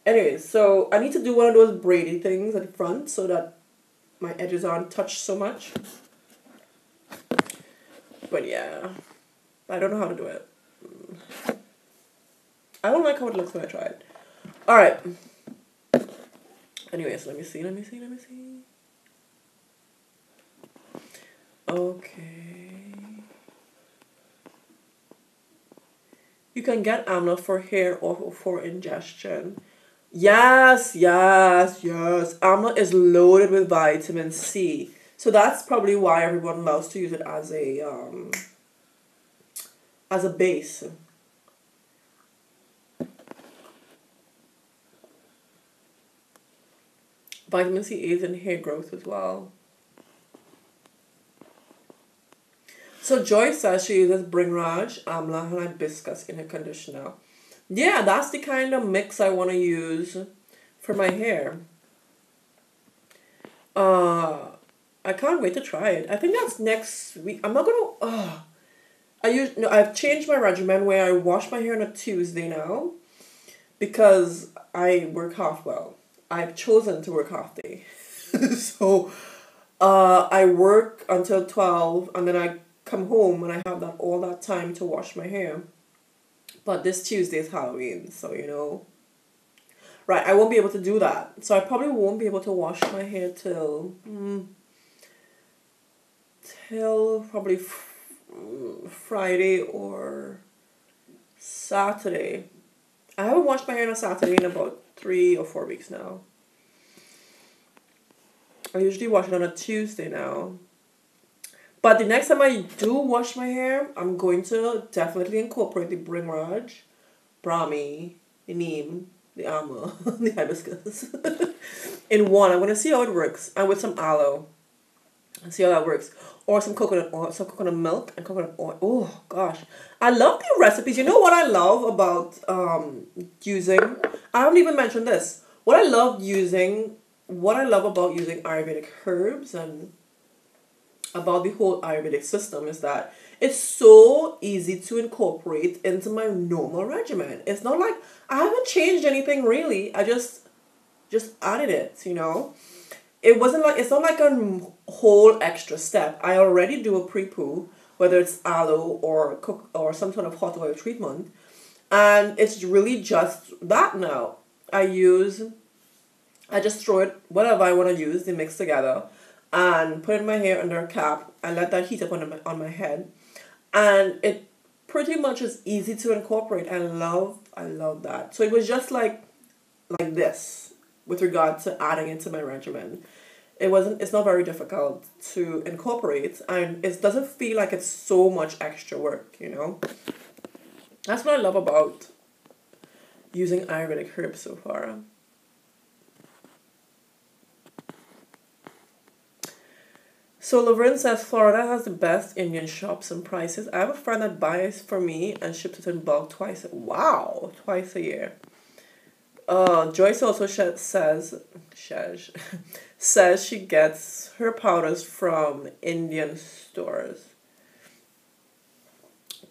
Anyways, so I need to do one of those braidy things at the front so that my edges aren't touched so much. But yeah, I don't know how to do it. I don't like how it looks when I try it. Alright. Anyways, let me see. Okay. You can get Amla for hair or for ingestion. Yes, yes, yes. Amla is loaded with vitamin C. So that's probably why everyone loves to use it as a base. Vitamin C aids in hair growth as well. So Joy says she uses Bringraj, Amla, and hibiscus in her conditioner. Yeah, that's the kind of mix I want to use for my hair. Uh, I can't wait to try it. I think that's next week. I'm not gonna. No, I've changed my regimen where I wash my hair on a Tuesday now because I work half well. I've chosen to work half day, so I work until 12 and then I come home and I have that all that time to wash my hair. But this Tuesday is Halloween, so right, I won't be able to do that. So I probably won't be able to wash my hair till probably Friday or Saturday. I haven't washed my hair on a Saturday in about 3 or 4 weeks now. I usually wash it on a Tuesday now. But the next time I do wash my hair, I'm going to definitely incorporate the Bringraj, Brahmi, the Neem, the Amla, the hibiscus in one. I'm going to see how it works. And with some aloe. And see how that works. Or some coconut oil, some coconut milk and coconut oil. Oh gosh. I love the recipes. You know what I love about using, I haven't even mentioned this. What I love about using Ayurvedic herbs and about the whole Ayurvedic system is that it's so easy to incorporate into my normal regimen. It's not like I haven't changed anything really. I just added it. It's not like a whole extra step. I already do a pre-poo, whether it's aloe or cook or some sort of hot oil treatment, and it's really just that now. I just throw it whatever I want to use, they mix together, and put in my hair under a cap and let that heat up on my head, and it pretty much is easy to incorporate. I love that. So it was just like this with regard to adding it to my regimen. It's not very difficult to incorporate, and it doesn't feel like it's so much extra work. That's what I love about using Ayurvedic herbs so far. So Laverne says Florida has the best Indian shops and prices. I have a friend that buys for me and ships it in bulk twice a year. Joyce also says she gets her powders from Indian stores.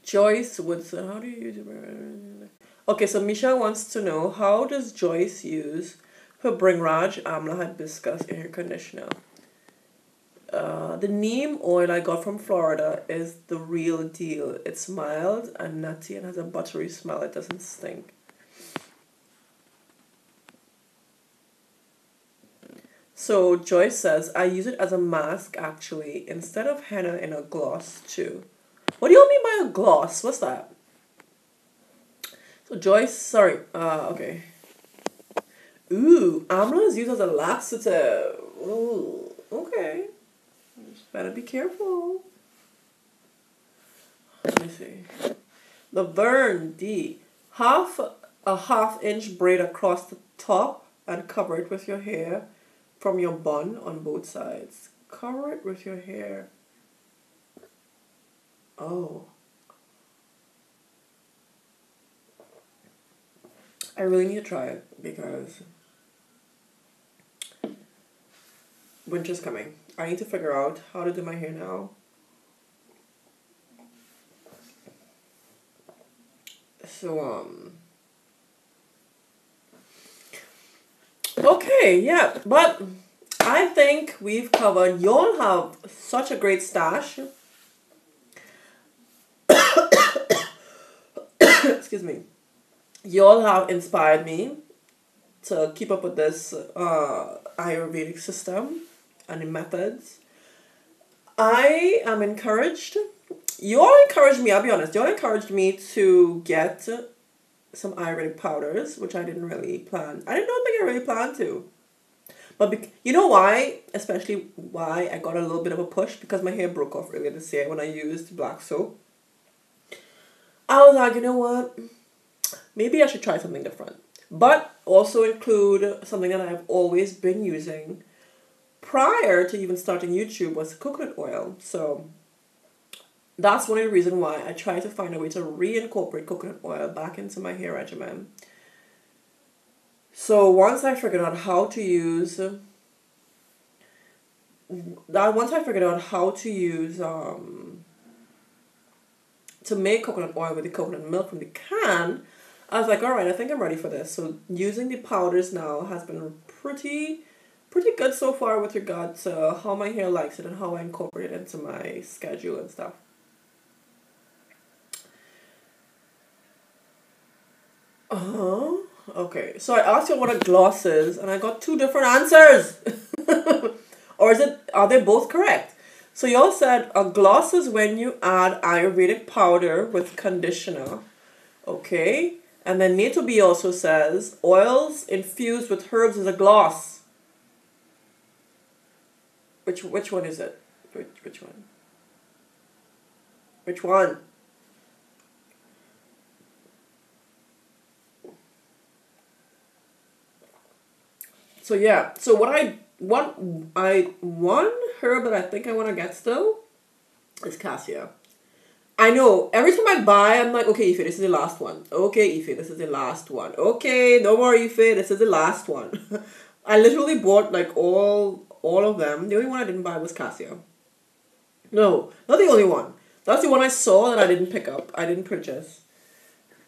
Joyce would say, how do you use it? Okay, so Misha wants to know, how does Joyce use her Bringraj Amla hibiscus in her conditioner? The neem oil I got from Florida is the real deal. It's mild and nutty and has a buttery smell. It doesn't stink. So Joyce says, I use it as a mask actually, instead of henna in a gloss too. What do you mean by a gloss? What's that? So Joyce, sorry, okay. Ooh, Amla is used as a laxative. Ooh, okay. Just better be careful. Let me see. Laverne D. A half-inch braid across the top and cover it with your hair from your bun on both sides. Cover it with your hair. Oh. I really need to try it because winter's coming. I need to figure out how to do my hair now. So, okay, yeah, but I think we've covered, y'all have such a great stash. Excuse me. Y'all have inspired me to keep up with this Ayurvedic system and the methods. I am encouraged. You all encouraged me, I'll be honest. You all encouraged me to get some Ayurvedic powders, which I didn't really plan. I don't think I really planned to. But you know why? Especially why I got a little bit of a push? Because my hair broke off earlier this year when I used black soap. I was like, you know what? Maybe I should try something different. But also include something that I've always been using prior to even starting YouTube was coconut oil. So that's one of the reasons why I try to find a way to reincorporate coconut oil back into my hair regimen. So once I figured out how to use to make coconut oil with the coconut milk from the can, I was like, all right, I think I'm ready for this. So using the powders now has been pretty good so far with regard to how my hair likes it and how I incorporate it into my schedule and stuff. Okay, so I asked you what a gloss is, and I got two different answers. Or are they both correct? So y'all said a gloss is when you add Ayurvedic powder with conditioner. Okay. And then Nato B also says oils infused with herbs is a gloss. Which one is it? Which one? Which one? So yeah. So one herb that I think I want to get still is Cassia. I know, every time I buy, I'm like, okay, Ife, this is the last one. Okay, Ife, this is the last one. Okay, no more Ife, this is the last one. I literally bought like all of them. The only one I didn't buy was Cassia. No, not the only one. That's the one I saw that I didn't pick up. I didn't purchase.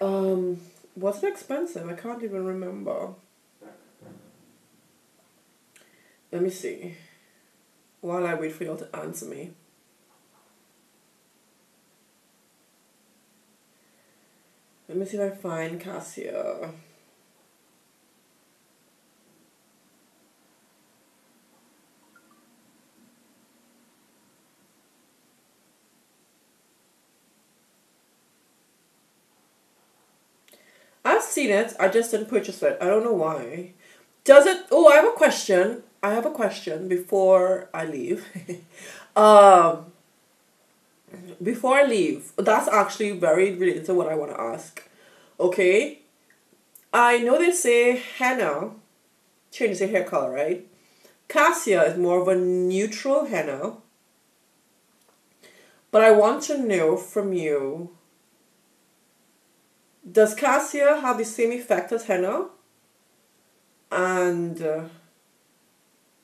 Was it expensive? I can't even remember. Let me see. While I wait for y'all to answer me. Let me see if I find Cassia. I've seen it. I just didn't purchase it. I don't know why. Does it... Oh, I have a question. Before I leave. Before I leave, that's actually very related to what I want to ask. Okay? I know they say henna changes your hair color, right? Cassia is more of a neutral henna. But I want to know from you, does Cassia have the same effect as henna? And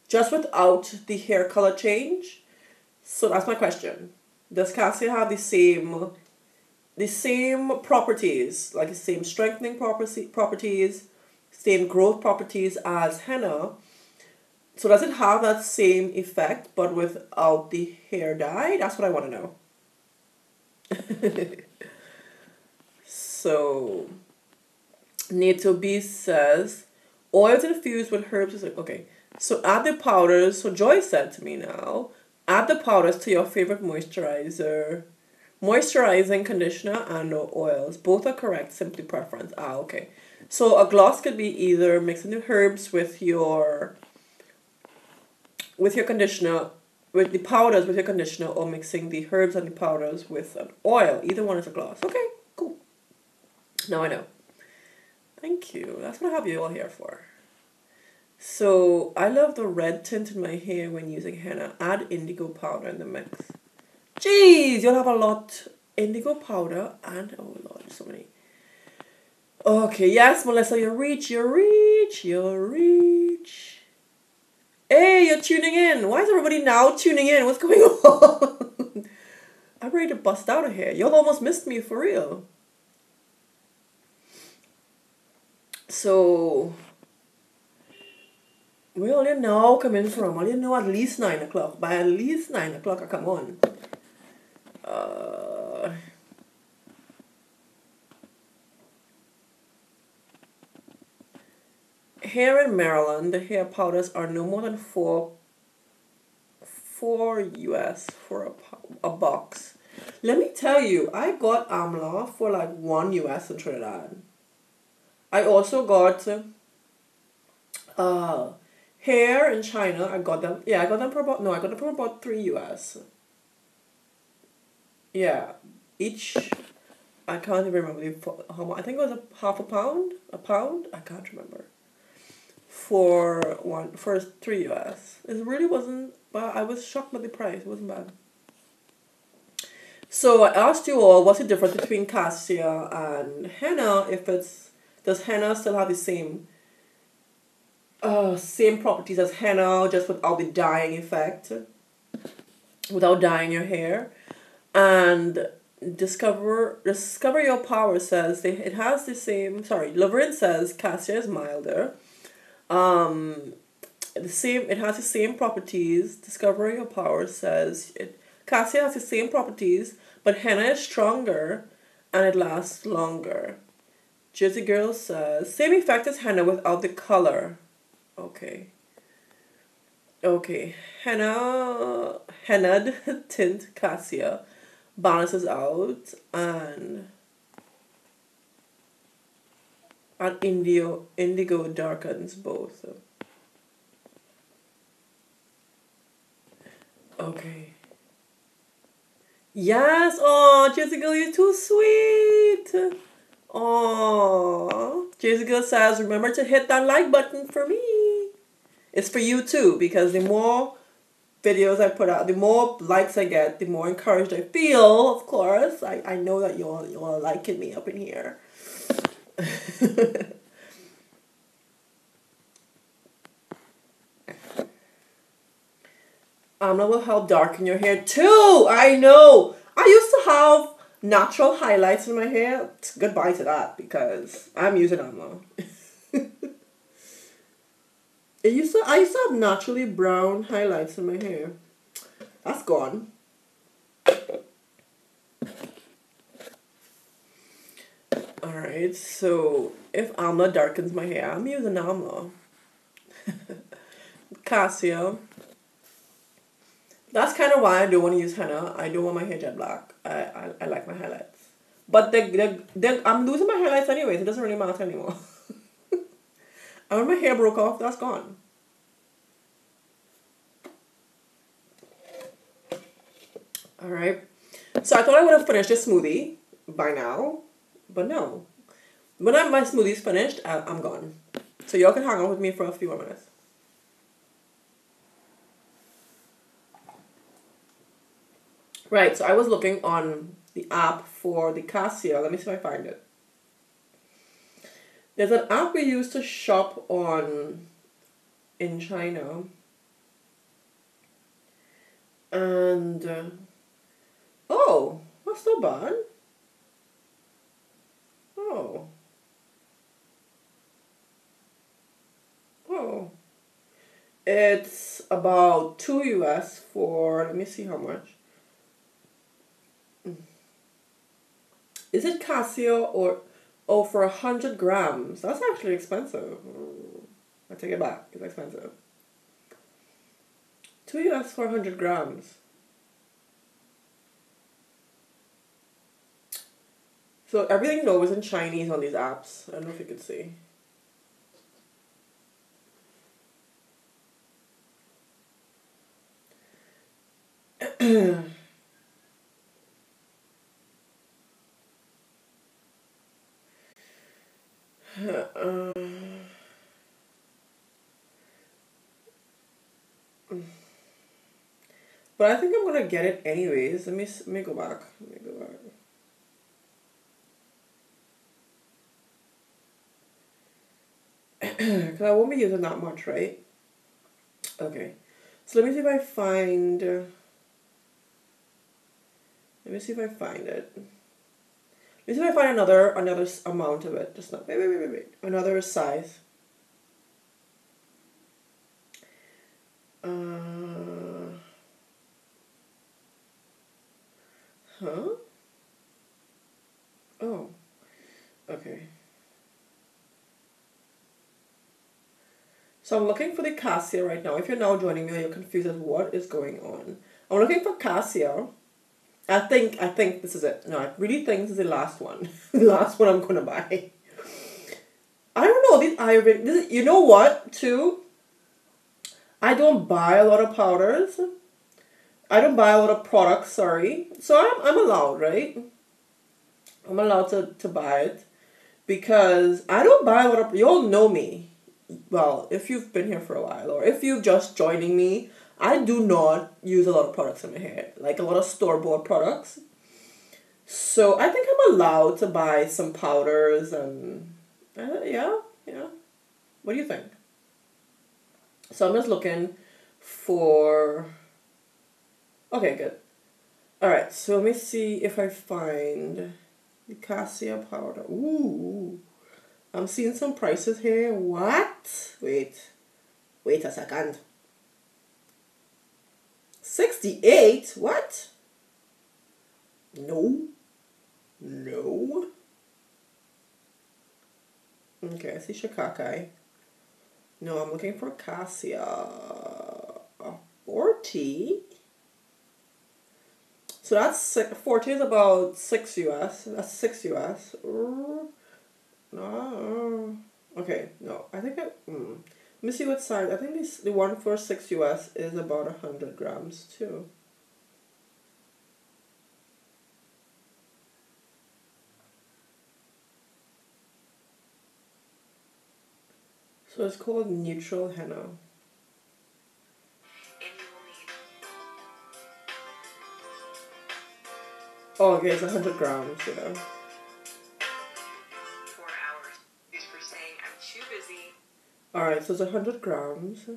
just without the hair color change? So that's my question. Does Cassia have the same properties, like the same strengthening properties, same growth properties as henna? So does it have that same effect but without the hair dye? That's what I want to know. So Nato B says oils infused with herbs is like, okay. So add the powders. So Joy said to me now, add the powders to your favorite moisturizing conditioner and or oils. Both are correct, simply preference. Okay. So a gloss could be either mixing the herbs with your conditioner, with the powders with your conditioner, or mixing the herbs and the powders with an oil. Either one is a gloss. Okay, cool. Now I know. Thank you. That's what I have you all here for. So I love the red tint in my hair when using henna. Add indigo powder in the mix. Jeez, you'll have a lot. Indigo powder and, oh Lord, so many. Okay, yes, Melissa, you reach. Hey, you're tuning in. Why is everybody now tuning in? What's going on? I'm ready to bust out of here. Y'all almost missed me for real. So, where all you now coming from? All you know at least 9 o'clock. By at least 9 o'clock I come on. Here in Maryland, the hair powders are no more than $4 US for a box. Let me tell you, I got Amla for like $1 US in Trinidad. I also got uh hair in China. I got them. Yeah, I got them for about no, I got them for about 3 US. Yeah, each. I can't even remember how much. I think it was a half a pound, a pound. I can't remember. For 3 US. It really wasn't. But I was shocked by the price. It wasn't bad. So I asked you all, what's the difference between cassia and henna? If it's does henna still have the same properties as henna, just without the dyeing effect, without dyeing your hair? And Discover Your Power says it has the same. Sorry, Laverne says cassia is milder. Um, it has the same properties. Discover Your Power says cassia has the same properties, but henna is stronger, and it lasts longer. Jersey Girl says same effect as henna without the color. Okay. Okay. Hennaed tint cassia balances out, and indigo darkens both. Okay. Yes. Oh, Jessica, you're too sweet. Oh, Jessica says, remember to hit that like button for me. It's for you too, because the more videos I put out, the more likes I get, the more encouraged I feel. Of course, I know that you're liking me up in here. Amla will help darken your hair too. I know. I used to have natural highlights in my hair. Goodbye to that, because I'm using Amla. I used to have naturally brown highlights in my hair. That's gone. Alright, so if Amla darkens my hair, I'm using Amla. Cassia. That's kind of why I don't want to use henna. I don't want my hair jet black. I like my highlights. But I'm losing my highlights anyways. It doesn't really matter anymore. And when my hair broke off, that's gone. Alright. So I thought I would have finished this smoothie by now. But no. When my smoothie's finished, I'm gone. So y'all can hang out with me for a few more minutes. Right, so I was looking on the app for the Cassia. Let me see if I find it. There's an app we used to shop on in China. And, oh, that's not bad. Oh. Oh. It's about 2 US for, let me see how much. Is it Cassia or, oh, for 100 grams? That's actually expensive. I take it back. It's expensive. 2 US for 100 grams. So everything's always in Chinese on these apps. I don't know if you could see. But I think I'm gonna get it anyways. Let me go back. Let me go back. Because I won't be using that much, right? Okay. So let me see if I find... let me see if I find it. Let me see if I find another amount of it. Just not... Wait. Another size. Huh? Oh. Okay. So I'm looking for the Cassia right now. If you're now joining me and you're confused as what is going on. I'm looking for Cassia. I think this is it. No, I really think this is the last one. The last one I'm gonna buy. these Ayurvedic. You know what, too? I don't buy a lot of powders. I don't buy a lot of products, sorry. So I'm allowed, right? I'm allowed to buy it. Because I don't buy a lot of... You all know me. Well, if you've been here for a while, or if you're just joining me, I do not use a lot of products in my hair. Like a lot of store-bought products. So I think I'm allowed to buy some powders and... yeah. What do you think? So I'm just looking for... Okay, good. Alright, so let me see if I find the Cassia powder. Ooh. I'm seeing some prices here. What? Wait a second. 68? What? No. Okay, I see Shikaka. No, I'm looking for Cassia. 40? So that's 40 is about 6 US. That's 6 US. No. Okay, no. I think let me see what size. I think the one for 6 US is about 100 grams too. So it's called Neutral Henna. Oh, okay, it's 100 grams, yeah. 4 hours. Thanks for saying I'm too busy. Alright, so it's 100 grams.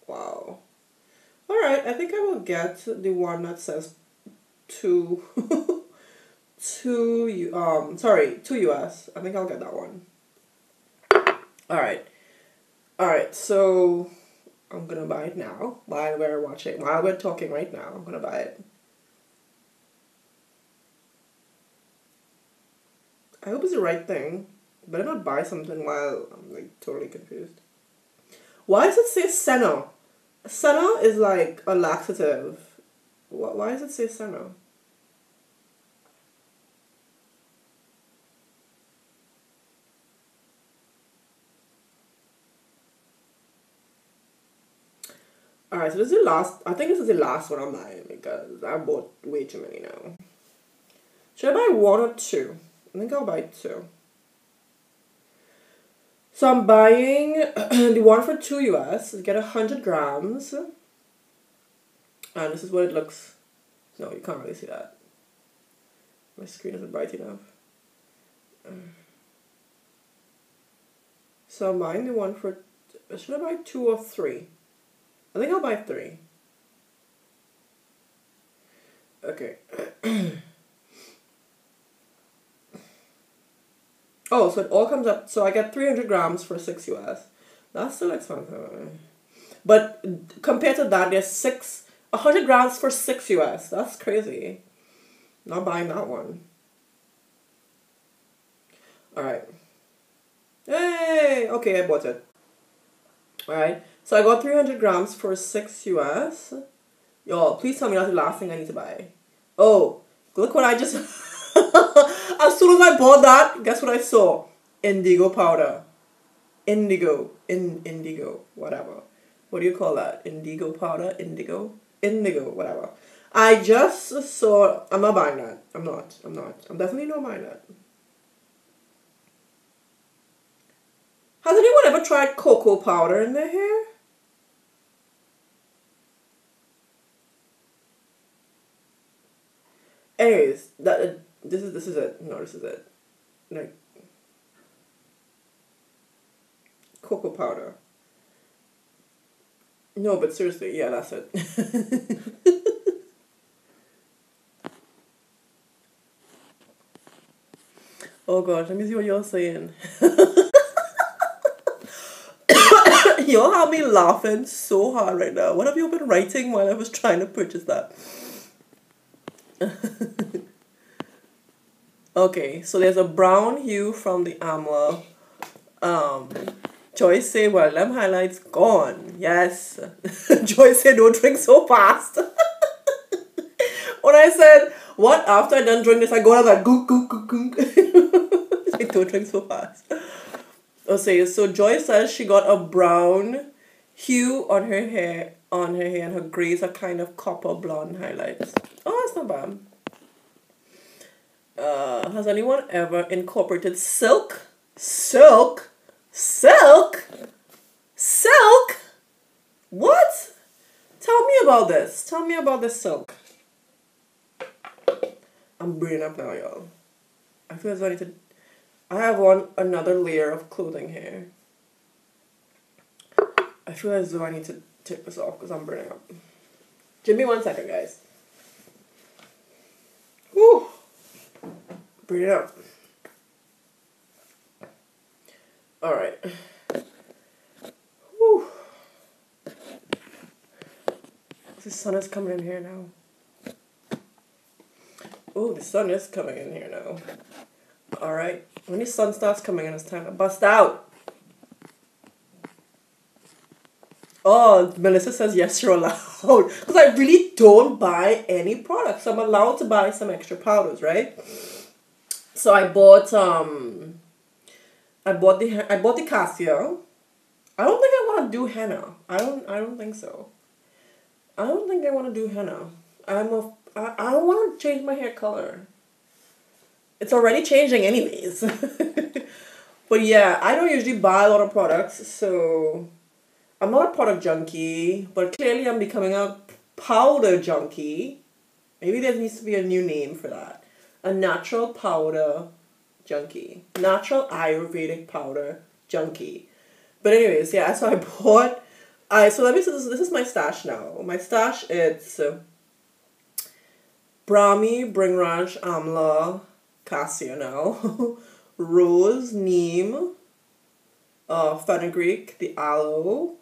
Wow. Alright, I think I will get the one that says 2 2 US. I think I'll get that one. Alright, so I'm gonna buy it now while we're talking right now. I'm gonna buy it. I hope it's the right thing. Better not buy something while I'm like totally confused. Why does it say Senna? Senna is like a laxative. Why does it say Senna? Alright, so this is the last, I think this is the last one I'm buying because I bought way too many now. Should I buy one or two? I think I'll buy two. So I'm buying the one for 2 US. Get 100 grams. And this is what it looks. No, you can't really see that. My screen isn't bright enough. So I'm buying the one for... Should I buy 2 or 3? I think I'll buy 3. Okay. Oh, so it all comes up. So I get 300 grams for 6 US. That's still expensive. But compared to that, there's 100 grams for 6 US. That's crazy. Not buying that one. Alright. Hey! Okay, I bought it. Alright. So I got 300 grams for 6 US. Y'all, please tell me that's the last thing I need to buy. Oh, look what I just... As soon as I bought that, guess what I saw? Indigo powder. Indigo, whatever. What do you call that? Indigo powder? Indigo, whatever. I just saw... I'm not buying that. I'm not. I'm definitely not buying that. Has anyone ever tried cocoa powder in their hair? Anyways, this is it. No, this is it. Like cocoa powder. No, but seriously, yeah, that's it. Oh gosh, let me see what you're saying. Y'all have me laughing so hard right now. What have you been writing while I was trying to purchase that? Okay, so there's a brown hue from the Amla. Joyce say, well, them highlights gone. Yes. Joyce say, don't drink so fast. I said, what? After I done drink this, I go out like gook, gook, gook, gook. I don't drink so fast. Okay, so Joy says she got a brown hue on her hair, and her grays are kind of copper blonde highlights. Oh, that's not bad. Has anyone ever incorporated silk? Silk? Silk? Silk? What? Tell me about this. Tell me about this silk. I'm breathing up now, y'all. I feel as though I need to... I have another layer of clothing here. I feel as though I need to take this off because I'm burning up. Give me 1 second, guys. Whew. Breathe it up. Alright. Whew. The sun is coming in here now. Oh, the sun is coming in here now. Alright. When the sun starts coming in, it's time to bust out. Oh, Melissa says yes, you're allowed. Because I really don't buy any products. So I'm allowed to buy some extra powders, right? So I bought the Cassia. I don't think I want to do henna. I don't think so. I don't think I want to do henna. I don't want to change my hair color. It's already changing anyways. But yeah, I don't usually buy a lot of products, so I'm not a product junkie, but clearly I'm becoming a powder junkie. Maybe there needs to be a new name for that. A natural powder junkie. Natural Ayurvedic powder junkie. But anyways, yeah, so I bought... so let me say, this is my stash now. My stash, it's Brahmi, Bringraj, Amla, Cassia now, Rose, Neem, Fenugreek, the aloe,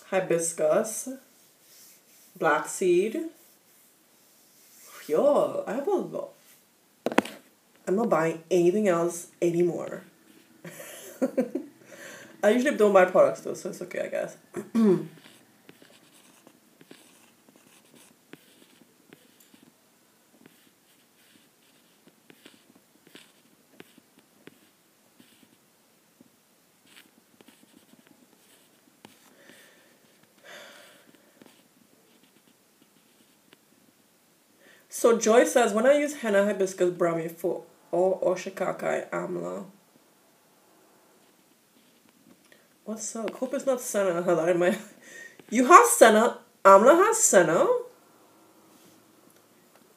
hibiscus, black seed. Yo, I have a lot. I'm not buying anything else anymore. I usually don't buy products though, so it's okay, I guess. So Joy says, when I use henna, hibiscus, brahmi for or Shikaka, Amla. What's silk? Hope it's not senna. You have senna. Amla has senna.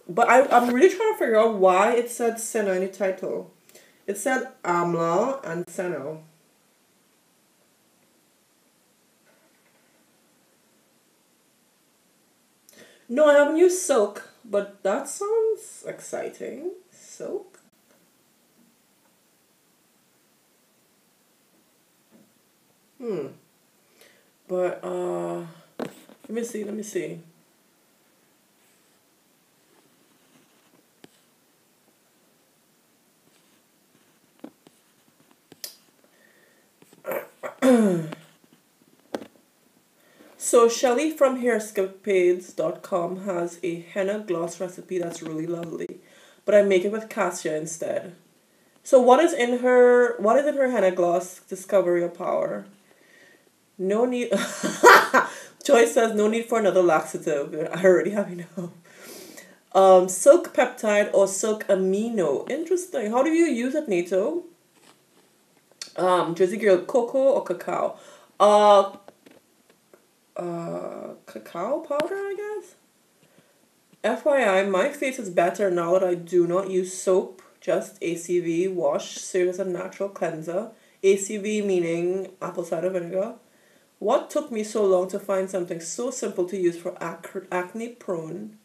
But I'm really trying to figure out why it said senna in the title. It said Amla and senna. No, I haven't used silk, but that sounds exciting. Silk? But, let me see. So Shelly from hairscapades.com has a henna gloss recipe that's really lovely, but I make it with Cassia instead. So what is in her henna gloss? Discover your power. No need. Joyce says no need for another laxative. I already have enough. Silk peptide or silk amino. Interesting. How do you use it, Nato? Jersey girl, cocoa or cacao? Cacao powder, I guess. FYI, my face is better now that I do not use soap. Just ACV wash serves as a natural cleanser. ACV meaning apple cider vinegar. What took me so long to find something so simple to use for acne prone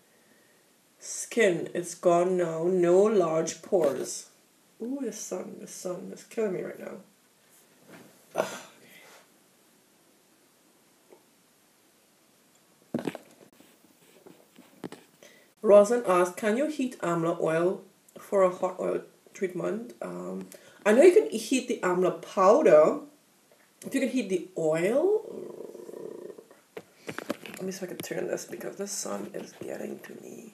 skin? It's gone now. No large pores. Ooh, the sun is killing me right now. Ugh. Rosin asked, can you heat amla oil for a hot oil treatment? I know you can heat the amla powder. If you can heat the oil, Let me see if I can turn this because the sun is getting to me.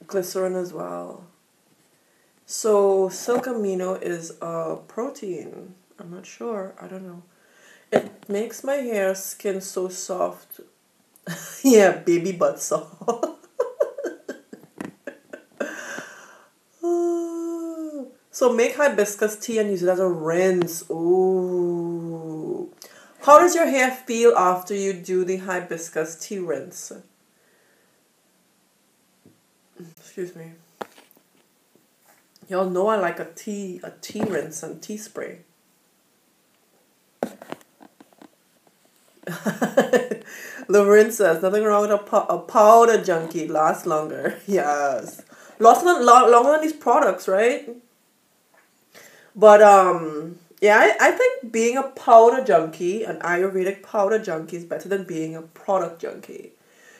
Glycerin as well. So silk amino is a protein. I'm not sure. I don't know. It makes my skin so soft. Yeah, baby butt soft. So make hibiscus tea and use it as a rinse. Ooh. How does your hair feel after you do the hibiscus tea rinse? Excuse me. Y'all know I like a tea rinse and tea spray. Laverne says, nothing wrong with a powder junkie. Lasts longer. Yes. Longer than these products, right? But, yeah, I think being a powder junkie, an Ayurvedic powder junkie, is better than being a product junkie.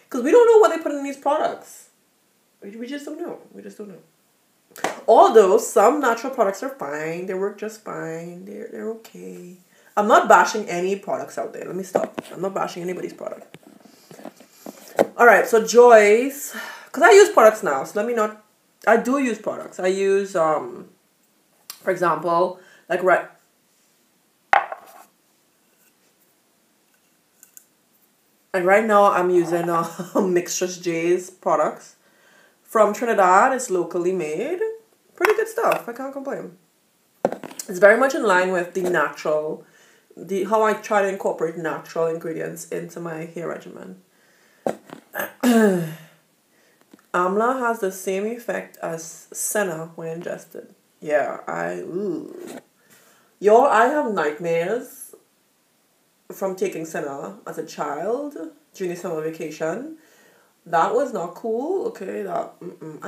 Because we don't know what they put in these products. We just don't know. We just don't know. Although some natural products are fine. They work just fine. They're okay. I'm not bashing any products out there. Let me stop. I'm not bashing anybody's product. Alright, so Joyce. Because I use products now. So let me not. I do use products. I use, for example, like right now I'm using Mixtress J's products. From Trinidad, it's locally made. Pretty good stuff. I can't complain. It's very much in line with the natural, how I try to incorporate natural ingredients into my hair regimen. Amla has the same effect as senna when ingested. Yeah, Y'all, I have nightmares from taking senna as a child during the summer vacation. That was not cool, okay? I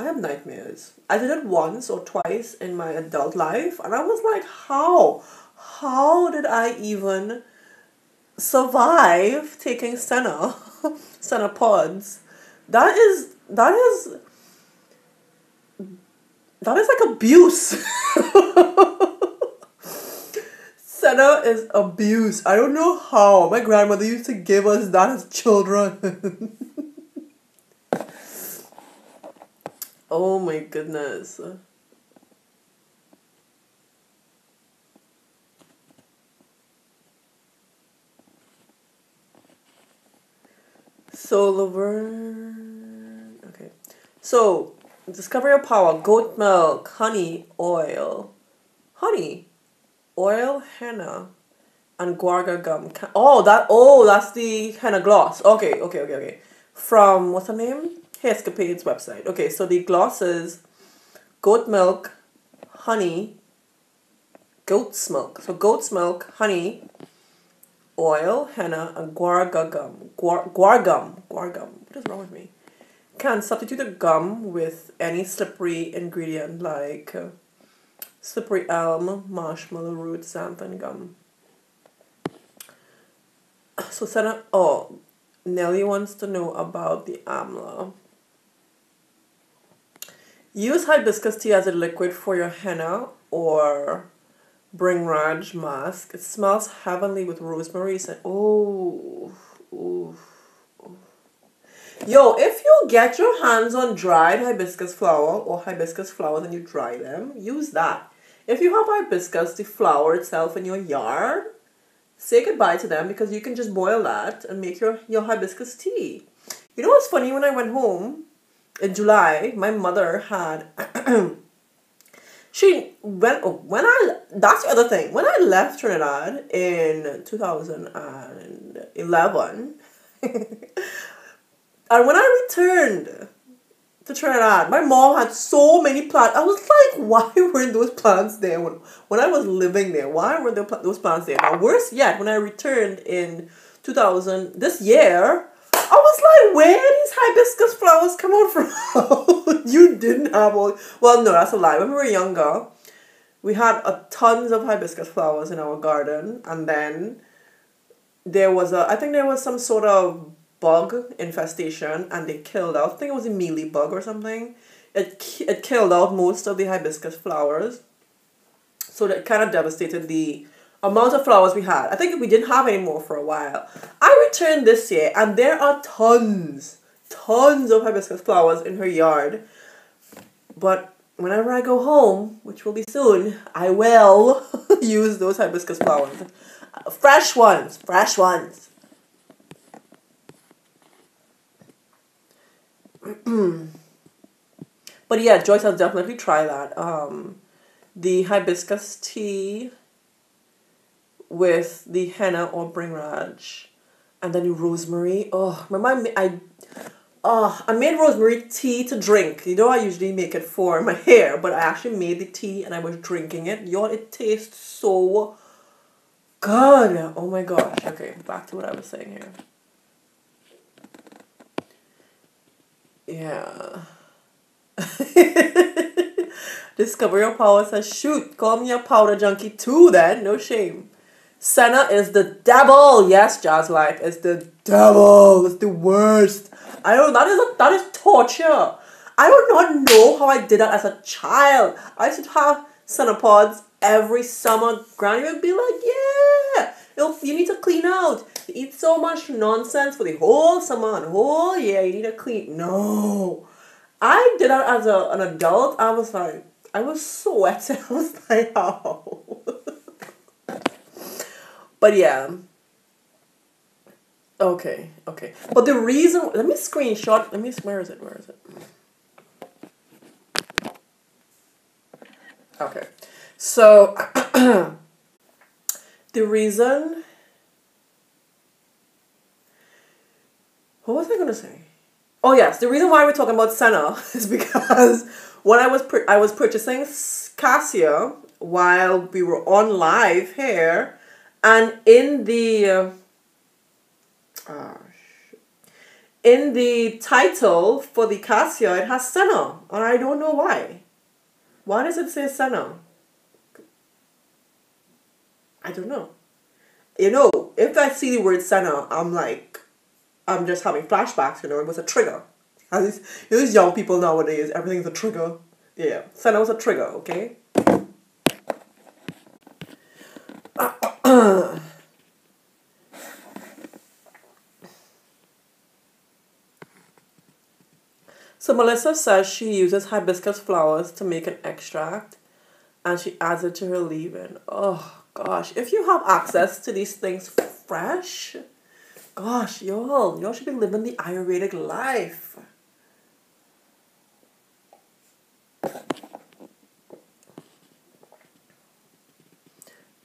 have nightmares. I did it once or twice in my adult life, and I was like, how? How did I even survive taking senna pods? That is like abuse. Senna is abuse. I don't know how. My grandmother used to give us that as children. Oh my goodness. So Laverne. Okay. So discover your power. Goat milk, honey, oil. Honey, oil, henna, and guarga gum. That's the henna gloss. Okay. From what's her name? Hair'scapade's website. Okay, so the gloss is goat milk, honey, goat's milk. So goat's milk, honey, oil, henna, and guarga gum. Guar gum. What is wrong with me? Can substitute the gum with any slippery ingredient like slippery elm, marshmallow root, xanthan gum. So Nelly wants to know about the Amla. Use hibiscus tea as a liquid for your henna or bring Raj mask. It smells heavenly with rosemary. Yo, if you get your hands on dried hibiscus flower or hibiscus flowers and you dry them, use that. If you have hibiscus, the flower itself in your yard, say goodbye to them because you can just boil that and make your hibiscus tea. You know what's funny? When I went home in July, my mother had that's the other thing. When I left Trinidad in 2011 and when I returned to Trinidad, my mom had so many plants. I was like, why weren't those plants there when I was living there? Why weren't those plants there? Now, worse yet, when I returned in 2000, this year, I was like, where did these hibiscus flowers come out from? You didn't have all... Well, no, that's a lie. When we were younger, we had tons of hibiscus flowers in our garden. And then there was some sort of bug infestation and they killed out. I think it was a mealy bug or something. it killed out most of the hibiscus flowers. So that kind of devastated the amount of flowers we had. I think we didn't have any more for a while. I returned this year and there are tons of hibiscus flowers in her yard. But whenever I go home, which will be soon, I will use those hibiscus flowers. Fresh ones. But yeah, Joyce, I'll definitely try that. The hibiscus tea with the henna or bringraj, and then the rosemary. Oh, remember I made rosemary tea to drink. You know, I usually make it for my hair, but I actually made the tea and I was drinking it. Y'all, it tastes so good. Oh my gosh. Okay, back to what I was saying here. Yeah. Discover your power says, shoot, call me a powder junkie too then. No shame. Senna is the devil. Yes, Jazz Life is the devil. It's the worst. I don't know, that is torture. I do not know how I did that as a child. I used to have Senna pods every summer. Granny would be like, yeah, you need to clean out. You eat so much nonsense for the whole summer and the whole year. You need to clean. No. I did that as an adult. I was like, I was sweating. I was like, oh. But yeah. Okay. But the reason, let me screenshot. Where is it? Okay. So, the reason, what was I going to say? Oh yes, the reason why we're talking about Senna is because when I was purchasing Cassia while we were on live here, and in the title for the Cassia it has Senna, and I don't know why. Why does it say Senna? I don't know. You know, if I see the word Senna, I'm just having flashbacks, you know, it was a trigger. As these young people nowadays, everything's a trigger. Yeah, Senna was a trigger, okay? So Melissa says she uses hibiscus flowers to make an extract and she adds it to her leave-in. Oh gosh, if you have access to these things fresh, gosh, y'all should be living the Ayurvedic life.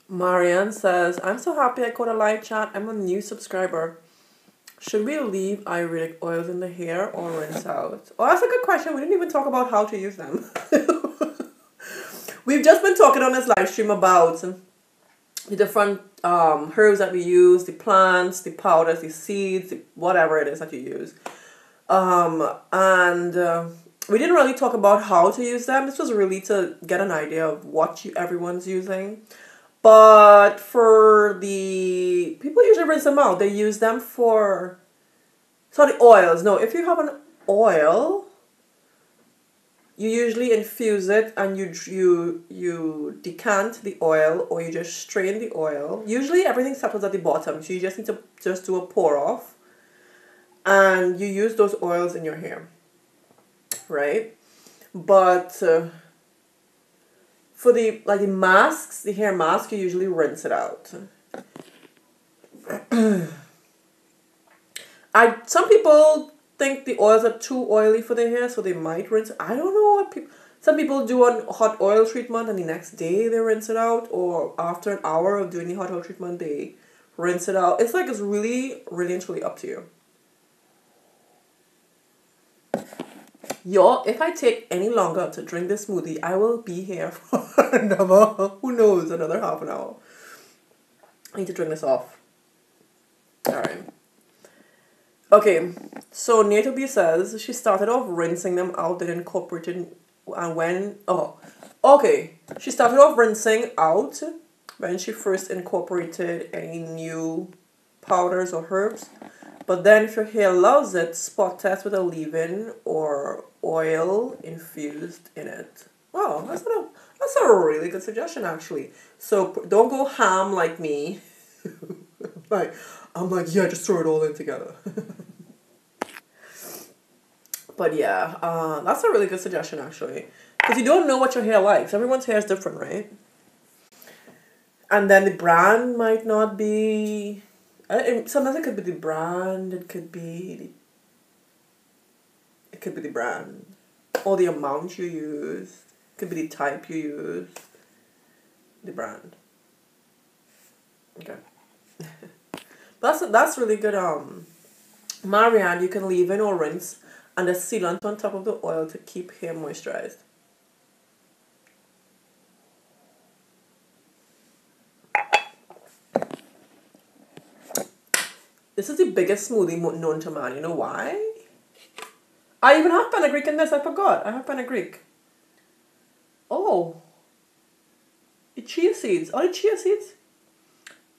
Marianne says, I'm so happy I caught a live chat. I'm a new subscriber. Should we leave Ayurvedic oils in the hair or rinse out? Oh, that's a good question. We didn't even talk about how to use them. We've just been talking on this live stream about the different herbs that we use, the plants, the powders, the seeds, whatever it is that you use. And we didn't really talk about how to use them. This was really to get an idea of what everyone's using. But for the people usually rinse them out. They use them for the oils. No, if you have an oil, you usually infuse it and you decant the oil or you just strain the oil. Usually everything settles at the bottom, so you just need to just do a pour off, and you use those oils in your hair, right? But for the masks, the hair mask, you usually rinse it out. Some people think the oils are too oily for their hair, so they might rinse it. I don't know what some people do a hot oil treatment and the next day they rinse it out, or after an hour of doing the hot oil treatment they rinse it out. It's really, really and truly up to you. Y'all, if I take any longer to drink this smoothie, I will be here for another half an hour. I need to drink this off. Alright. Okay, so Nato B says she started off rinsing them out, then incorporated, she started off rinsing out when she first incorporated any new powders or herbs, But then if your hair loves it, spot test with a leave-in or oil infused in it. Wow, that's a really good suggestion actually. So don't go ham like me. like I'm like, yeah, just throw it all in together. But yeah, that's a really good suggestion actually. Because you don't know what your hair likes. Everyone's hair is different, right? And then the brand might not be. Sometimes it could be the brand. It could be the brand, or the amount you use. It could be the type you use. The brand. Okay. That's really good. Marianne, you can leave in or rinse, and the sealant on top of the oil to keep hair moisturized. This is the biggest smoothie known to man. You know why? I even have fenugreek in this. I forgot. I have fenugreek. Oh. The chia seeds. Are the chia seeds?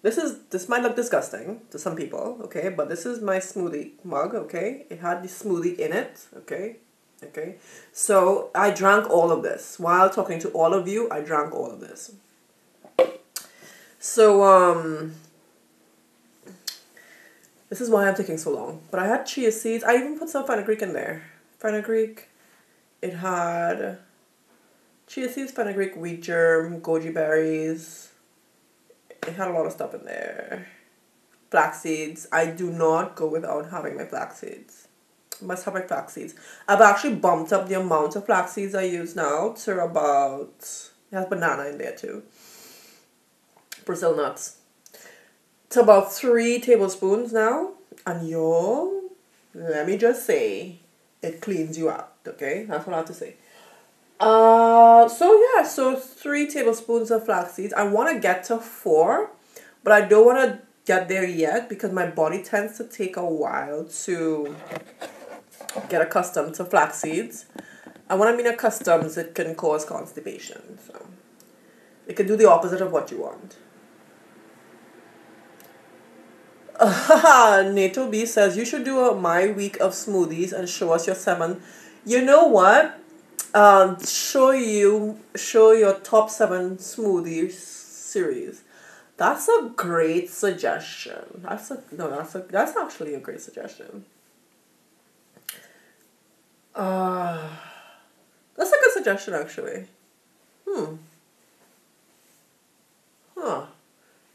This might look disgusting to some people, okay? But this is my smoothie mug, okay? It had the smoothie in it, okay? Okay. So I drank all of this. While talking to all of you, I drank all of this. So, this is why I'm taking so long. But I had chia seeds. I even put some fenugreek in there. Fenugreek. It had chia seeds, fenugreek, wheat germ, goji berries. It had a lot of stuff in there. Flax seeds. I do not go without having my flax seeds. I must have my flax seeds. I've actually bumped up the amount of flax seeds I use now to about... It has banana in there too. Brazil nuts. To about 3 tablespoons now. And y'all, let me just say, it cleans you out. Okay? That's what I have to say. So 3 tablespoons of flax seeds. I want to get to 4, but I don't want to get there yet because my body tends to take a while to get accustomed to flax seeds. And when I mean accustomed, it can cause constipation. So it can do the opposite of what you want. Nato B says you should do a my week of smoothies and show us your 7. You know what? Show your top 7 smoothies series. That's a great suggestion. That's actually a great suggestion. That's a good suggestion actually. Huh.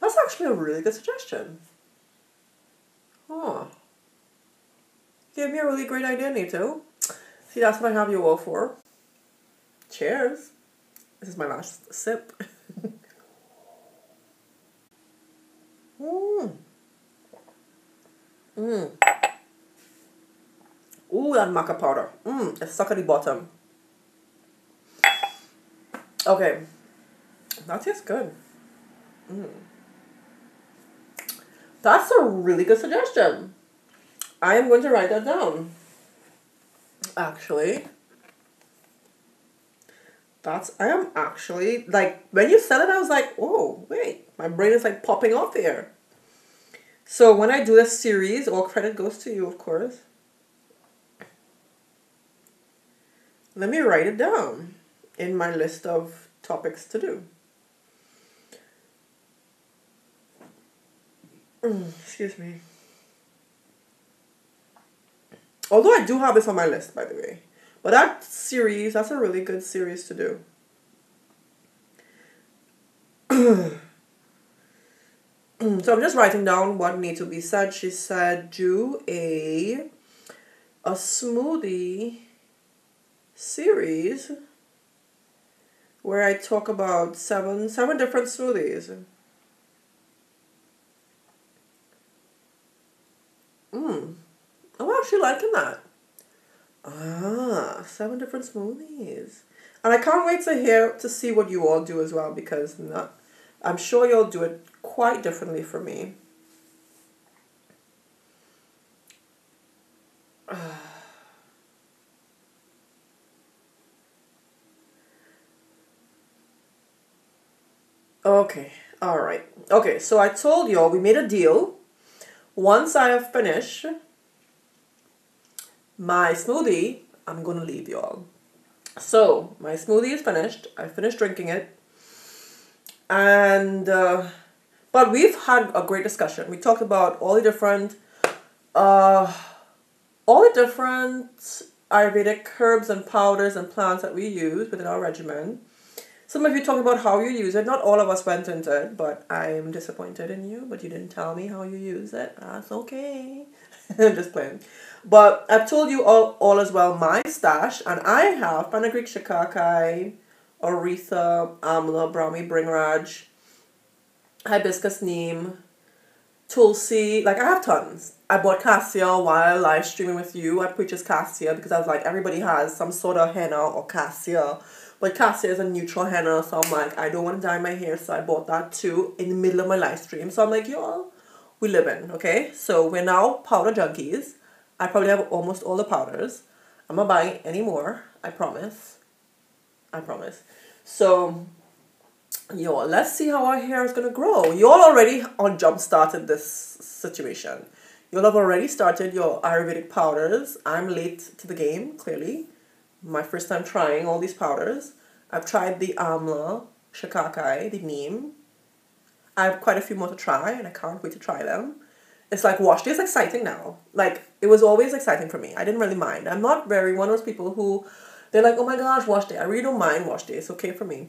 That's actually a really good suggestion. Huh. Gave me a really great idea, Nato. See, that's what I have you all for. Cheers. This is my last sip. Ooh, that maca powder. It's stuck at the bottom. Okay. That tastes good. That's a really good suggestion. I am going to write that down. Actually. I am actually, like, when you said it, I was like, oh, wait. My brain is, like, popping off here. So when I do this series, all credit goes to you, of course. Let me write it down in my list of topics to do. Excuse me. Although I do have this on my list, by the way. But that's a really good series to do. So I'm just writing down what needs to be said. She said do a smoothie series where I talk about seven different smoothies. I'm actually liking that. 7 different smoothies. And I can't wait to see what you all do as well because I'm sure you'll do it quite differently from me. Okay, alright. Okay, so I told y'all we made a deal once I have finished my smoothie, I'm gonna leave y'all. So my smoothie is finished. I finished drinking it, and but we've had a great discussion. We talked about uh, all the different Ayurvedic herbs and powders and plants that we use within our regimen. Some of you talked about how you use it. Not all of us went into it, but I'm disappointed in you. But you didn't tell me how you use it. That's okay. I'm just playing. But I've told you all as well my stash, and I have Fenugreek, Shikaka, Aretha, Amla, Brahmi, Bringraj, Hibiscus Neem, Tulsi. Like, I have tons. I bought Cassia while live streaming with you. I purchased Cassia because I was like, everybody has some sort of henna or Cassia. But Cassia is a neutral henna, so I'm like, I don't want to dye my hair, so I bought that too in the middle of my live stream. So I'm like, y'all, we live in, okay? So we're now powder junkies. I probably have almost all the powders. I'm not buying any more. I promise. I promise. So, y'all, let's see how our hair is going to grow. Y'all already on jump started this situation. Y'all have already started your Ayurvedic powders. I'm late to the game, clearly. My first time trying all these powders. I've tried the Amla, Shikaka, the Neem. I have quite a few more to try, and I can't wait to try them. It's like wash day is exciting now. Like, it was always exciting for me. I didn't really mind. I'm not very one of those people who, they're like, oh my gosh, wash day. I really don't mind wash day. It's okay for me.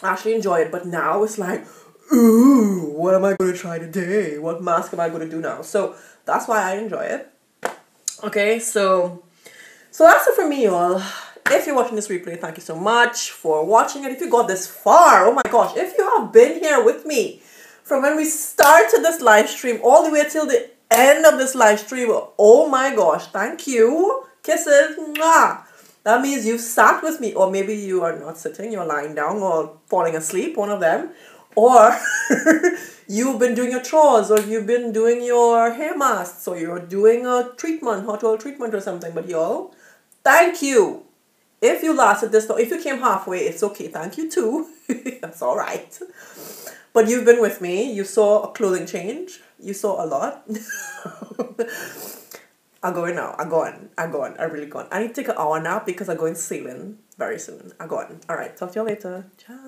I actually enjoy it, but now it's like, ooh, what am I going to try today? What mask am I going to do now? So that's why I enjoy it. Okay, so that's it for me, y'all. If you're watching this replay, thank you so much for watching it. If you got this far, oh my gosh, if you have been here with me from when we started this live stream all the way till the end of this live stream, oh my gosh, thank you. Kisses. Mwah. That means you sat with me, or maybe you are not sitting, you're lying down or falling asleep, one of them. Or you've been doing your chores, or you've been doing your hair masks, or you're doing a treatment, hot oil treatment or something. But y'all, thank you. If you lasted this long, if you came halfway, it's okay. Thank you too. That's all right. But you've been with me. You saw a clothing change. You saw a lot. I'm going now. I'm going. I'm really going. I need to take an hour nap because I'm going sailing very soon. I'm going. All right. Talk to you later. Ciao.